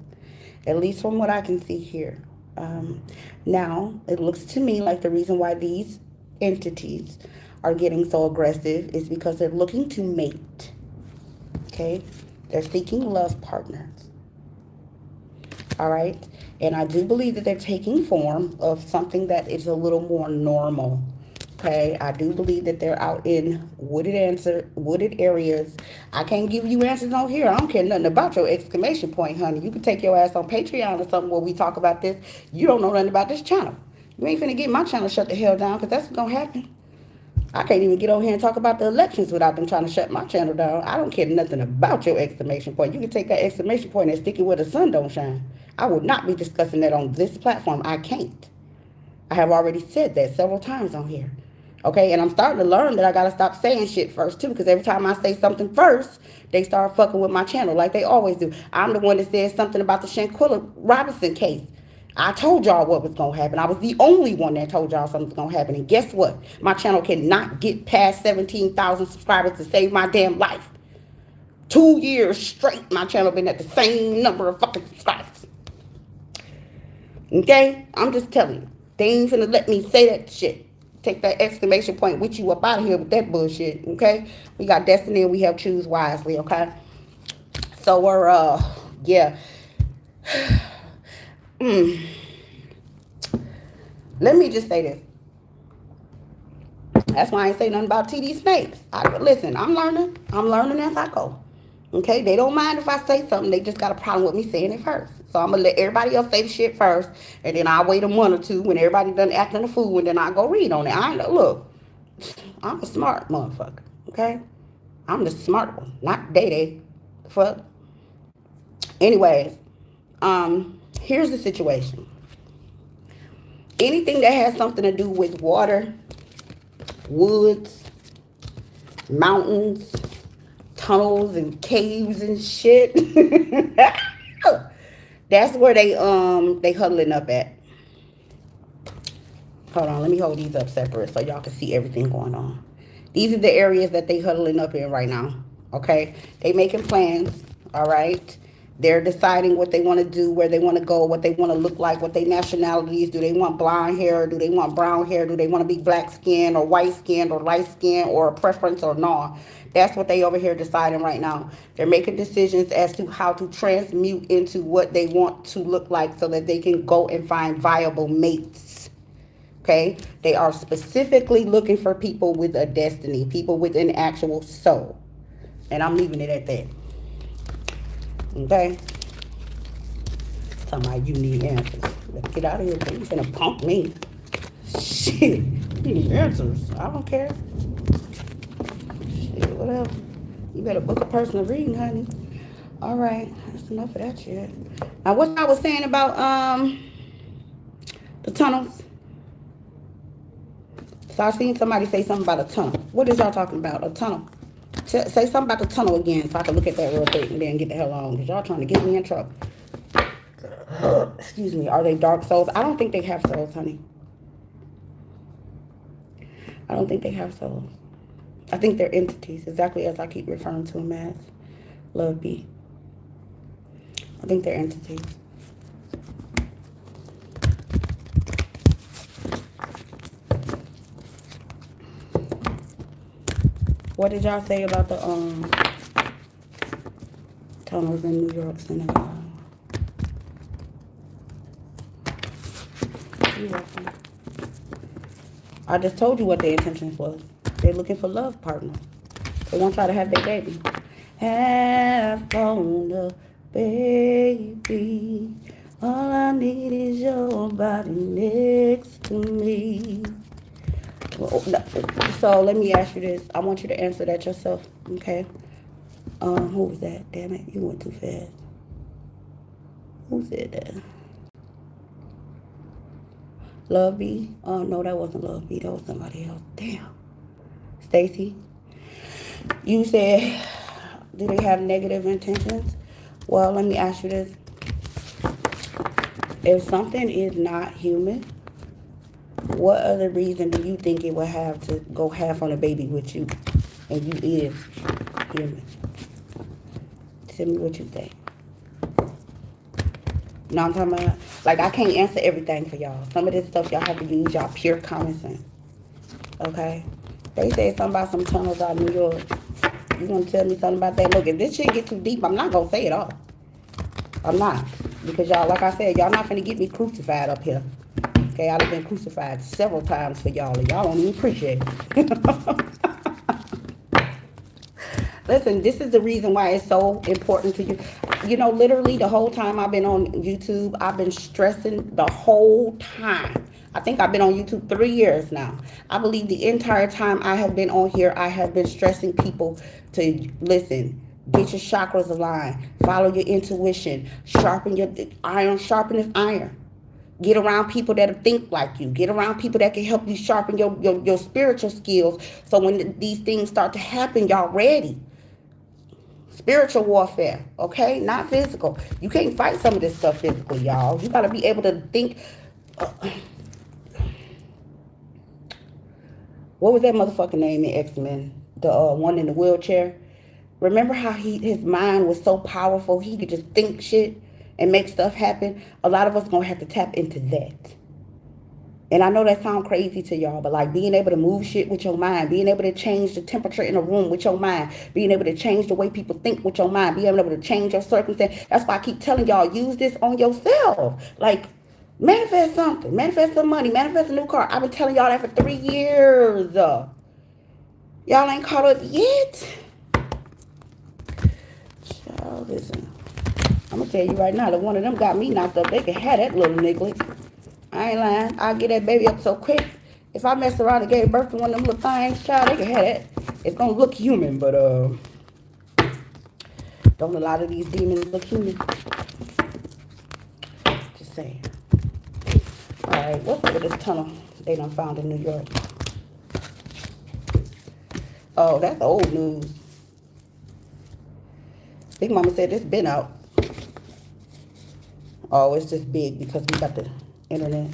at least from what I can see here. Now, it looks to me like the reason why these entities are getting so aggressive is because they're looking to mate, okay? They're seeking love partners, all right? And I do believe that they're taking form of something that is a little more normal. Okay, I do believe that they're out in wooded areas. I can't give you answers on here. I don't care nothing about your exclamation point, honey. You can take your ass on Patreon or something where we talk about this. You don't know nothing about this channel. You ain't finna get my channel shut the hell down, because that's what's gonna happen. I can't even get over here and talk about the elections without them trying to shut my channel down. I don't care nothing about your exclamation point. You can take that exclamation point and stick it where the sun don't shine. I will not be discussing that on this platform. I can't. I have already said that several times on here. Okay, and I'm starting to learn that I got to stop saying shit first, too, because every time I say something first, they start fucking with my channel like they always do. I'm the one that said something about the Shanquilla Robinson case. I told y'all what was going to happen. I was the only one that told y'all something was going to happen. And guess what? My channel cannot get past 17,000 subscribers to save my damn life. 2 years straight, my channel been at the same number of fucking subscribers. Okay? I'm just telling you. They ain't finna let me say that shit. Take that exclamation point with you up out of here with that bullshit, okay? We got destiny and we have choose wisely, okay? So we're, yeah. Let me just say this. That's why I ain't say nothing about TD Snakes. Listen, I'm learning. I'm learning as I go. Okay, they don't mind if I say something. They just got a problem with me saying it first. So I'm gonna let everybody else say the shit first, and then I'll wait a month or two when everybody done acting a fool, and then I go read on it. I ain't look. I'm a smart motherfucker. Okay, I'm the smart one, not Day Day. Fuck. Anyways, here's the situation. Anything that has something to do with water, woods, mountains, tunnels and caves and shit. That's where they huddling up at. Hold on, let me hold these up separate so y'all can see everything going on. These are the areas that they huddling up in right now. Okay? They making plans, all right? They're deciding what they want to do, where they want to go, what they want to look like, what their nationalities. Do they want blonde hair? Do they want brown hair? Do they want to be black skinned or white skinned or light skinned or a preference or no? That's what they over here deciding right now. They're making decisions as to how to transmute into what they want to look like so that they can go and find viable mates. Okay? They are specifically looking for people with a destiny, people with an actual soul. And I'm leaving it at that. Okay? Talking about you need answers. Let's get out of here, because you're finna punk me. Shit. You need answers. I don't care. Shit, whatever. You better book a personal reading, honey. Alright. That's enough of that shit. Now, what I was saying about the tunnels. So I seen somebody say something about a tunnel. What is y'all talking about? A tunnel. Say something about the tunnel again so I can look at that real quick and then get the hell on. Because y'all trying to get me in trouble. Excuse me. Are they dark souls? I don't think they have souls, honey. I don't think they have souls. I think they're entities, exactly as I keep referring to them as. Love be. I think they're entities. What did y'all say about the tunnels in New York, Senegal? You're welcome. I just told you what their intentions was. They're looking for love partners. They won't try to have their baby. Have found a baby. All I need is your body next to me. So let me ask you this. I want you to answer that yourself, okay? Who was that? Damn it, you went too fast. Who said that? Love B? Oh, no, that wasn't Love B. That was somebody else. Damn. Stacy? You said, do they have negative intentions? Well, let me ask you this. If something is not human, what other reason do you think it would have to go half on a baby with you? And you is human. Tell me what you think. You know what I'm talking about? Like, I can't answer everything for y'all. Some of this stuff y'all have to use y'all pure common sense. Okay? They said something about some tunnels out in New York. You gonna tell me something about that? Look, if this shit get too deep, I'm not gonna say it all. I'm not. Because y'all, like I said, y'all not finna get me crucified up here. Okay, I've been crucified several times for y'all, and y'all don't even appreciate it. Listen, this is the reason why it's so important to you. You know, literally the whole time I've been on YouTube, I've been stressing the whole time. I think I've been on YouTube 3 years now. I believe the entire time I have been on here, I have been stressing people to listen. Get your chakras aligned. Follow your intuition. Sharpen your iron. Sharpen iron. Get around people that think like you. Get around people that can help you sharpen your spiritual skills. So when these things start to happen, y'all ready. Spiritual warfare, okay? Not physical. You can't fight some of this stuff physically, y'all. You got to be able to think. What was that motherfucking name in X-Men? The one in the wheelchair. Remember how his mind was so powerful, he could just think shit and make stuff happen? A lot of us gonna have to tap into that. And I know that sounds crazy to y'all, but like being able to move shit with your mind, being able to change the temperature in a room with your mind, being able to change the way people think with your mind, being able to change your circumstance. That's why I keep telling y'all, use this on yourself. Like, manifest something, manifest some money, manifest a new car. I've been telling y'all that for 3 years. Y'all ain't caught up yet? Child, listen. I'm gonna tell you right now, that one of them got me knocked up. They can have that little niglet. I ain't lying. I'll get that baby up so quick. If I mess around and gave birth to one of them little things, child, they can have that. It's gonna look human, but don't a lot of these demons look human? Just saying. Alright, what's up with this tunnel they done found in New York? Oh, that's old news. Big Mama said it's been out. Oh, it's just big because we got the internet.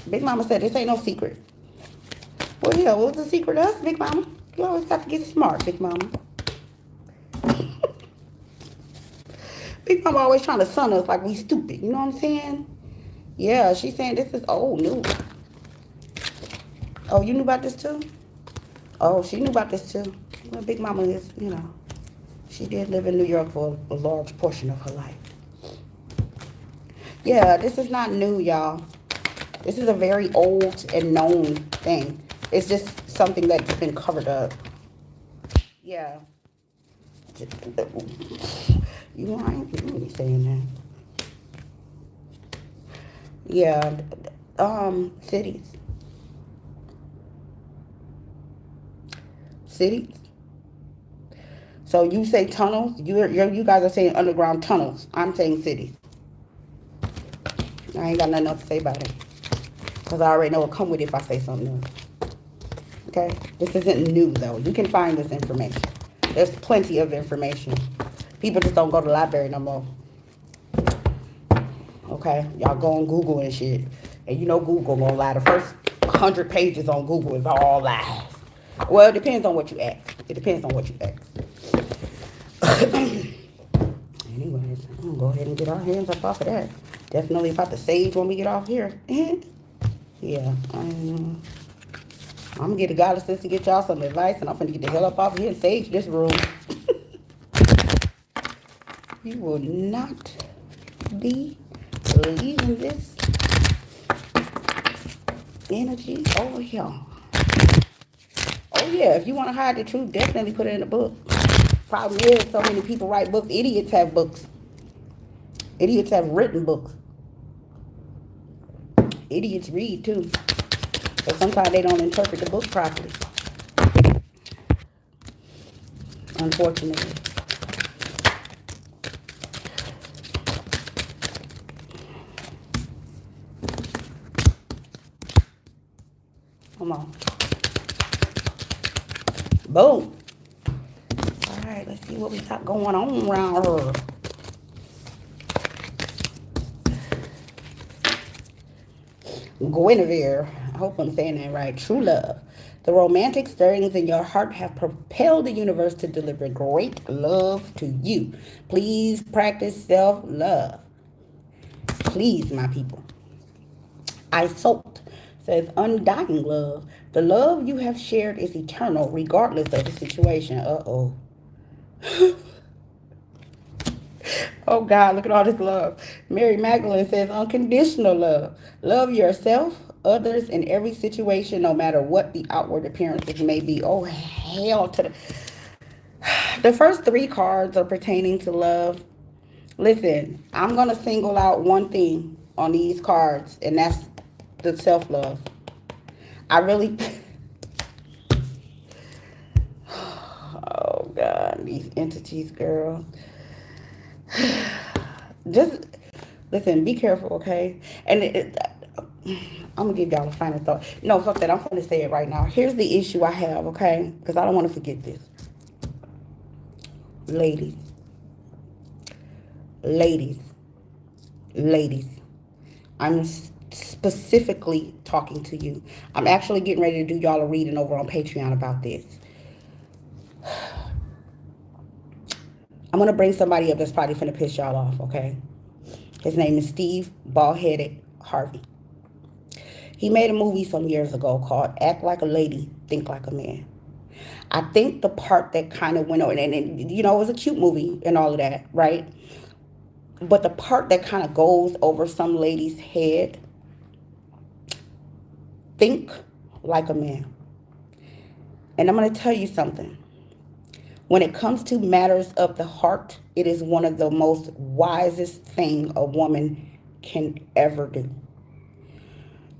Big Mama said this ain't no secret. Well, yeah, what's the secret to us, Big Mama? You always got to get smart, Big Mama. Big Mama always trying to sun us like we stupid. You know what I'm saying? Yeah, she's saying this is old news. Oh, you knew about this too? Oh, she knew about this too. Well, Big Mama is, you know, she did live in New York for a large portion of her life. Yeah, this is not new, y'all. This is a very old and known thing. It's just something that's been covered up. Yeah. You ain't really saying that. Yeah. Cities. Cities. So you say tunnels. You guys are saying underground tunnels. I'm saying cities. I ain't got nothing else to say about it. Because I already know what come with it if I say something new. Okay? This isn't new, though. You can find this information. There's plenty of information. People just don't go to the library no more. Okay? Y'all go on Google and shit. And you know Google gonna lie. The first 100 pages on Google is all lies. Well, it depends on what you ask. It depends on what you ask. Anyways, I'm gonna go ahead and get our hands up off of that. Definitely about the sage when we get off here. Yeah, I'm gonna get a goddess to get y'all some advice, and I'm gonna get the hell up off here and sage this room. You will not be leaving this energy over here. Oh yeah, if you want to hide the truth, definitely put it in a book. Problem is, so many people write books. Idiots have books. Idiots have written books. Idiots read too. But sometimes they don't interpret the book properly. Unfortunately. Come on. Boom. All right, let's see what we got going on around here. Guinevere, I hope I'm saying that right. True love. The romantic stirrings in your heart have propelled the universe to deliver great love to you. Please practice self-love. Please, my people. Isolt says undying love. The love you have shared is eternal, regardless of the situation. Uh-oh. Oh, God, look at all this love. Mary Magdalene says unconditional love. Love yourself, others, in every situation, no matter what the outward appearances may be. Oh, hell to the... The first three cards are pertaining to love. Listen, I'm going to single out one thing on these cards, and that's the self-love. I really... Oh, God, these entities, girl. Just listen, be careful, okay? And I'm gonna give y'all a final thought. No, fuck that. I'm gonna say it right now. Here's the issue I have, okay? Because I don't want to forget this. Ladies, I'm specifically talking to you. I'm actually getting ready to do y'all a reading over on Patreon about this. I'm going to bring somebody up that's probably finna piss y'all off, okay? His name is Steve Bald-Headed Harvey. He made a movie some years ago called Act Like a Lady, Think Like a Man. I think the part that kind of went over, and you know, it was a cute movie and all of that, right? But the part that kind of goes over some lady's head, think like a man. And I'm going to tell you something. When it comes to matters of the heart, it is one of the most wisest thing a woman can ever do.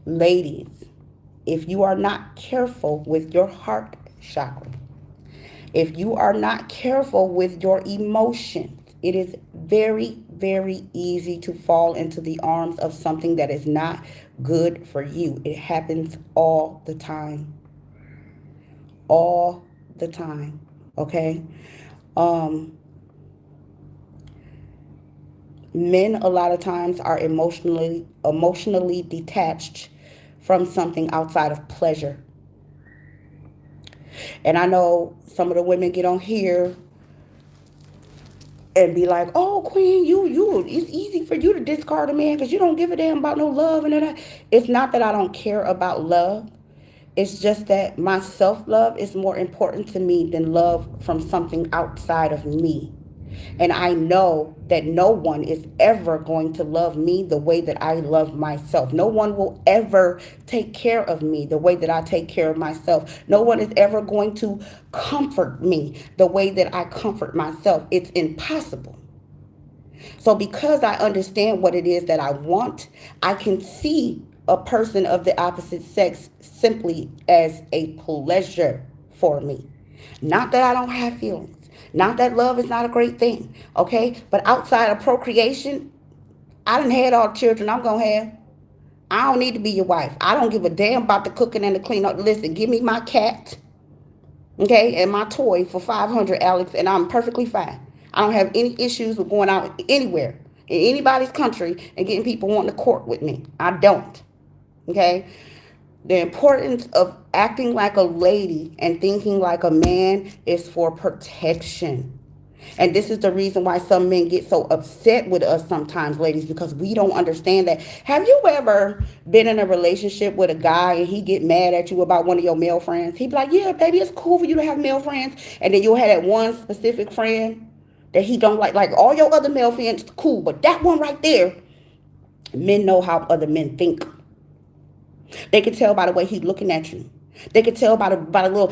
Ladies, if you are not careful with your heart chakra, if you are not careful with your emotions, it is very, very easy to fall into the arms of something that is not good for you. It happens all the time. All the time. Okay? Men a lot of times are emotionally detached from something outside of pleasure. And I know some of the women get on here and be like, "Oh, Queen, it's easy for you to discard a man because you don't give a damn about no love and all that." It's not that I don't care about love. It's just that my self-love is more important to me than love from something outside of me. And I know that no one is ever going to love me the way that I love myself. No one will ever take care of me the way that I take care of myself. No one is ever going to comfort me the way that I comfort myself. It's impossible. So because I understand what it is that I want, I can see a person of the opposite sex simply as a pleasure for me. Not that I don't have feelings. Not that love is not a great thing, okay? But outside of procreation, I done had all the children I'm going to have. I don't need to be your wife. I don't give a damn about the cooking and the cleanup. Listen, give me my cat, okay, and my toy for $500, Alex, and I'm perfectly fine. I don't have any issues with going out anywhere in anybody's country and getting people wanting to court with me. I don't, okay? The importance of acting like a lady and thinking like a man is for protection. And this is the reason why some men get so upset with us sometimes, ladies, because we don't understand that. Have you ever been in a relationship with a guy and he get mad at you about one of your male friends? He be like, "Yeah, baby, it's cool for you to have male friends." And then you'll have that one specific friend that he don't like. Like all your other male friends, cool. But that one right there, men know how other men think. They can tell by the way he's looking at you. They can tell by the little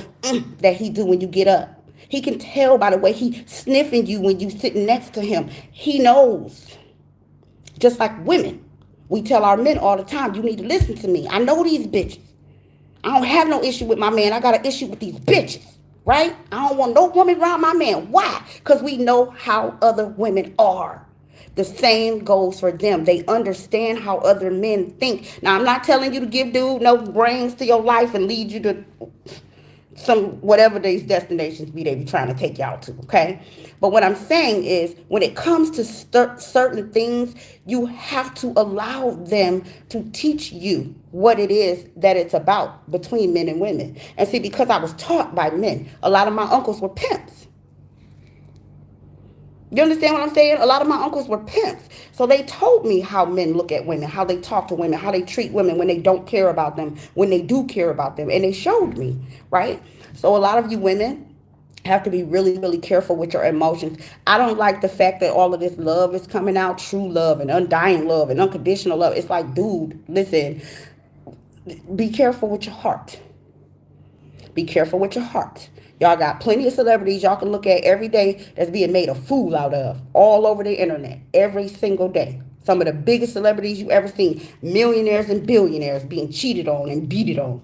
that he do when you get up. He can tell by the way he sniffing you when you sitting next to him. He knows. Just like women. We tell our men all the time, "You need to listen to me. I know these bitches. I don't have no issue with my man. I got an issue with these bitches." Right? I don't want no woman around my man. Why? Because we know how other women are. The same goes for them. They understand how other men think. Now, I'm not telling you to give dude no brains to your life and lead you to some whatever these destinations they be trying to take y'all to, okay? But what I'm saying is when it comes to certain things, you have to allow them to teach you what it is that it's about between men and women. And see, because I was taught by men, a lot of my uncles were pimps. You understand what I'm saying? A lot of my uncles were pimps. So they told me how men look at women, how they talk to women, how they treat women when they don't care about them, when they do care about them. And they showed me, right? So a lot of you women have to be really, really careful with your emotions. I don't like the fact that all of this love is coming out, true love and undying love and unconditional love. It's like, dude, listen, be careful with your heart. Be careful with your heart. Y'all got plenty of celebrities y'all can look at every day that's being made a fool out of all over the internet every single day. Some of the biggest celebrities you ever seen, millionaires and billionaires being cheated on and beated on.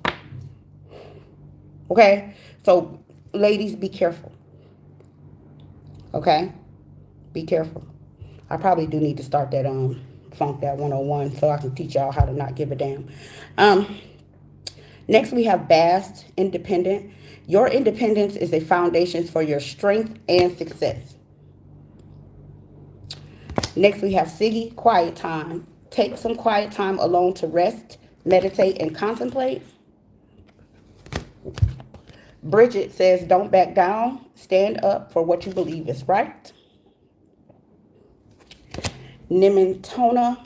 Okay? So, ladies, be careful. Okay? Be careful. I probably do need to start that Funk That 101 so I can teach y'all how to not give a damn. Next, we have Bast, independent. Your independence is a foundation for your strength and success. Next, we have Siggy, quiet time. Take some quiet time alone to rest, meditate, and contemplate. Bridget says, don't back down. Stand up for what you believe is right. Nimitona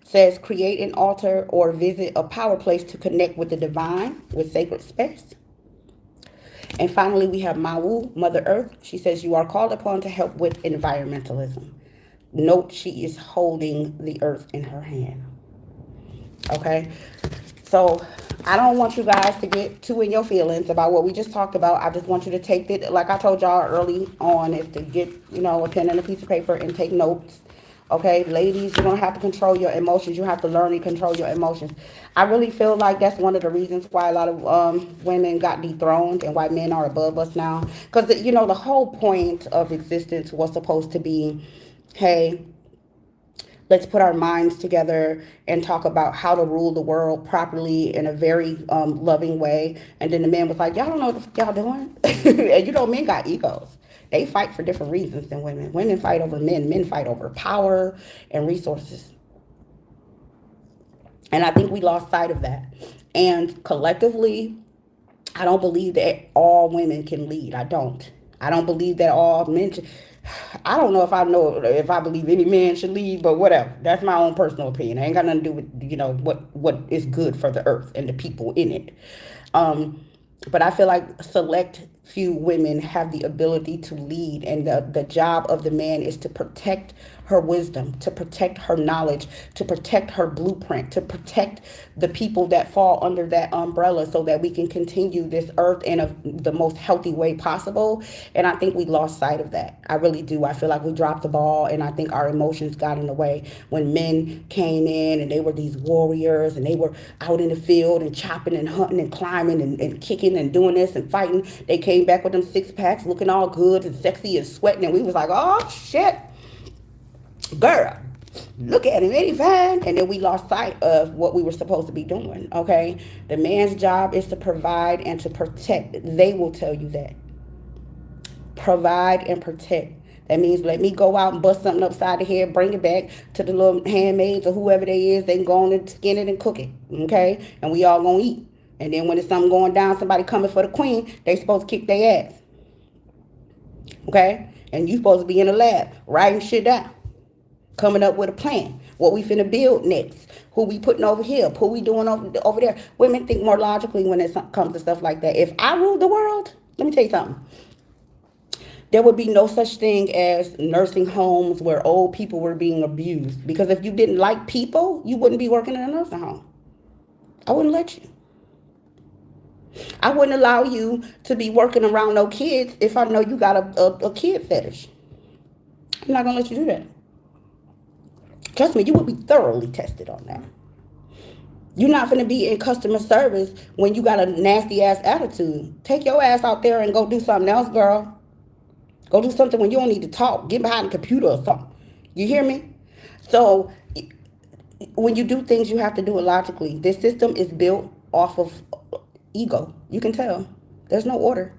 says, create an altar or visit a power place to connect with the divine, with sacred space. And finally, we have Mawu, Mother Earth. She says, you are called upon to help with environmentalism. Note, she is holding the earth in her hand. Okay? So I don't want you guys to get too in your feelings about what we just talked about. I just want you to take it, like I told y'all early on, is to get, you know, a pen and a piece of paper and take notes. Okay, ladies, you're going to have to control your emotions. You have to learn to control your emotions. I really feel like that's one of the reasons why a lot of women got dethroned and why men are above us now. Because, you know, the whole point of existence was supposed to be, hey, let's put our minds together and talk about how to rule the world properly in a very loving way. And then the man was like, y'all don't know what y'all doing? And you know, men got egos. They fight for different reasons than women. Women fight over men. Men fight over power and resources. And I think we lost sight of that. And collectively, I don't believe that all women can lead. I don't. I don't believe that all men should. I don't know if I believe any man should lead, but whatever. That's my own personal opinion. It ain't got nothing to do with, you know, what is good for the earth and the people in it. But I feel like select few women have the ability to lead, and the job of the man is to protect her wisdom, to protect her knowledge, to protect her blueprint, to protect the people that fall under that umbrella so that we can continue this earth in the most healthy way possible. And I think we lost sight of that. I really do. I feel like we dropped the ball, and I think our emotions got in the way when men came in and they were these warriors and they were out in the field and chopping and hunting and climbing and kicking and doing this and fighting. They came back with them six packs looking all good and sexy and sweating, and we was like, oh shit, girl, look at him, ain't he fine? And then we lost sight of what we were supposed to be doing. Okay, the man's job is to provide and to protect. They will tell you that. Provide and protect. That means let me go out and bust something upside the head, bring it back to the little handmaids or whoever they is. They can go on and skin it and cook it. Okay, and we all gonna eat. And then when there's something going down, somebody coming for the queen, they supposed to kick their ass. Okay? And you supposed to be in the lab, writing shit down, coming up with a plan. What we finna build next. Who we putting over here. Who we doing over there. Women think more logically when it comes to stuff like that. If I ruled the world, let me tell you something. There would be no such thing as nursing homes where old people were being abused. Because if you didn't like people, you wouldn't be working in a nursing home. I wouldn't let you. I wouldn't allow you to be working around no kids if I know you got a kid fetish. I'm not going to let you do that. Trust me, you would be thoroughly tested on that. You're not going to be in customer service when you got a nasty ass attitude. Take your ass out there and go do something else, girl. Go do something when you don't need to talk. Get behind the computer or something. You hear me? So when you do things, you have to do it logically. This system is built off of ego. You can tell. There's no order.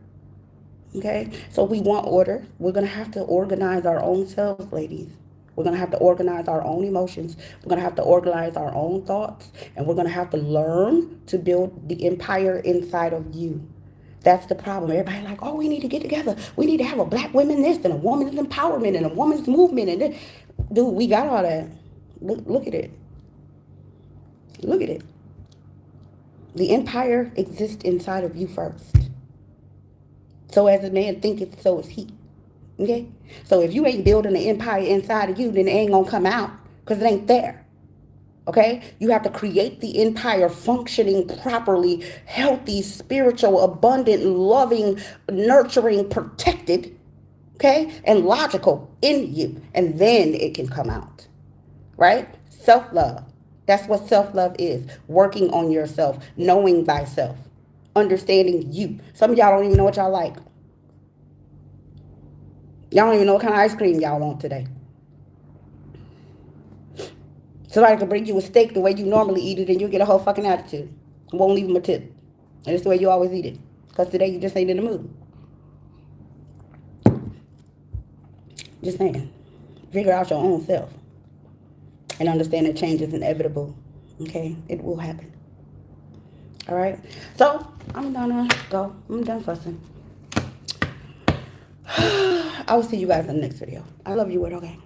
Okay? So we want order. We're going to have to organize our own selves, ladies. We're going to have to organize our own emotions. We're going to have to organize our own thoughts. And we're going to have to learn to build the empire inside of you. That's the problem. Everybody like, oh, we need to get together. We need to have a black woman this and a woman's empowerment and a woman's movement. And this. Dude, we got all that. Look at it. Look at it. The empire exists inside of you first. So as a man thinketh, so is he. Okay? So if you ain't building the empire inside of you, then it ain't going to come out because it ain't there. Okay? You have to create the empire functioning properly, healthy, spiritual, abundant, loving, nurturing, protected, okay? And logical in you. And then it can come out. Right? Self-love. That's what self-love is. Working on yourself, knowing thyself, understanding you. Some of y'all don't even know what y'all like. Y'all don't even know what kind of ice cream y'all want today. Somebody could bring you a steak the way you normally eat it and you'll get a whole fucking attitude. Won't leave them a tip. And it's the way you always eat it. Because today you just ain't in the mood. Just saying. Figure out your own self. And understand that change is inevitable. Okay? It will happen. All right? So, I'm gonna go. I'm done fussing. I will see you guys in the next video. I love you, okay?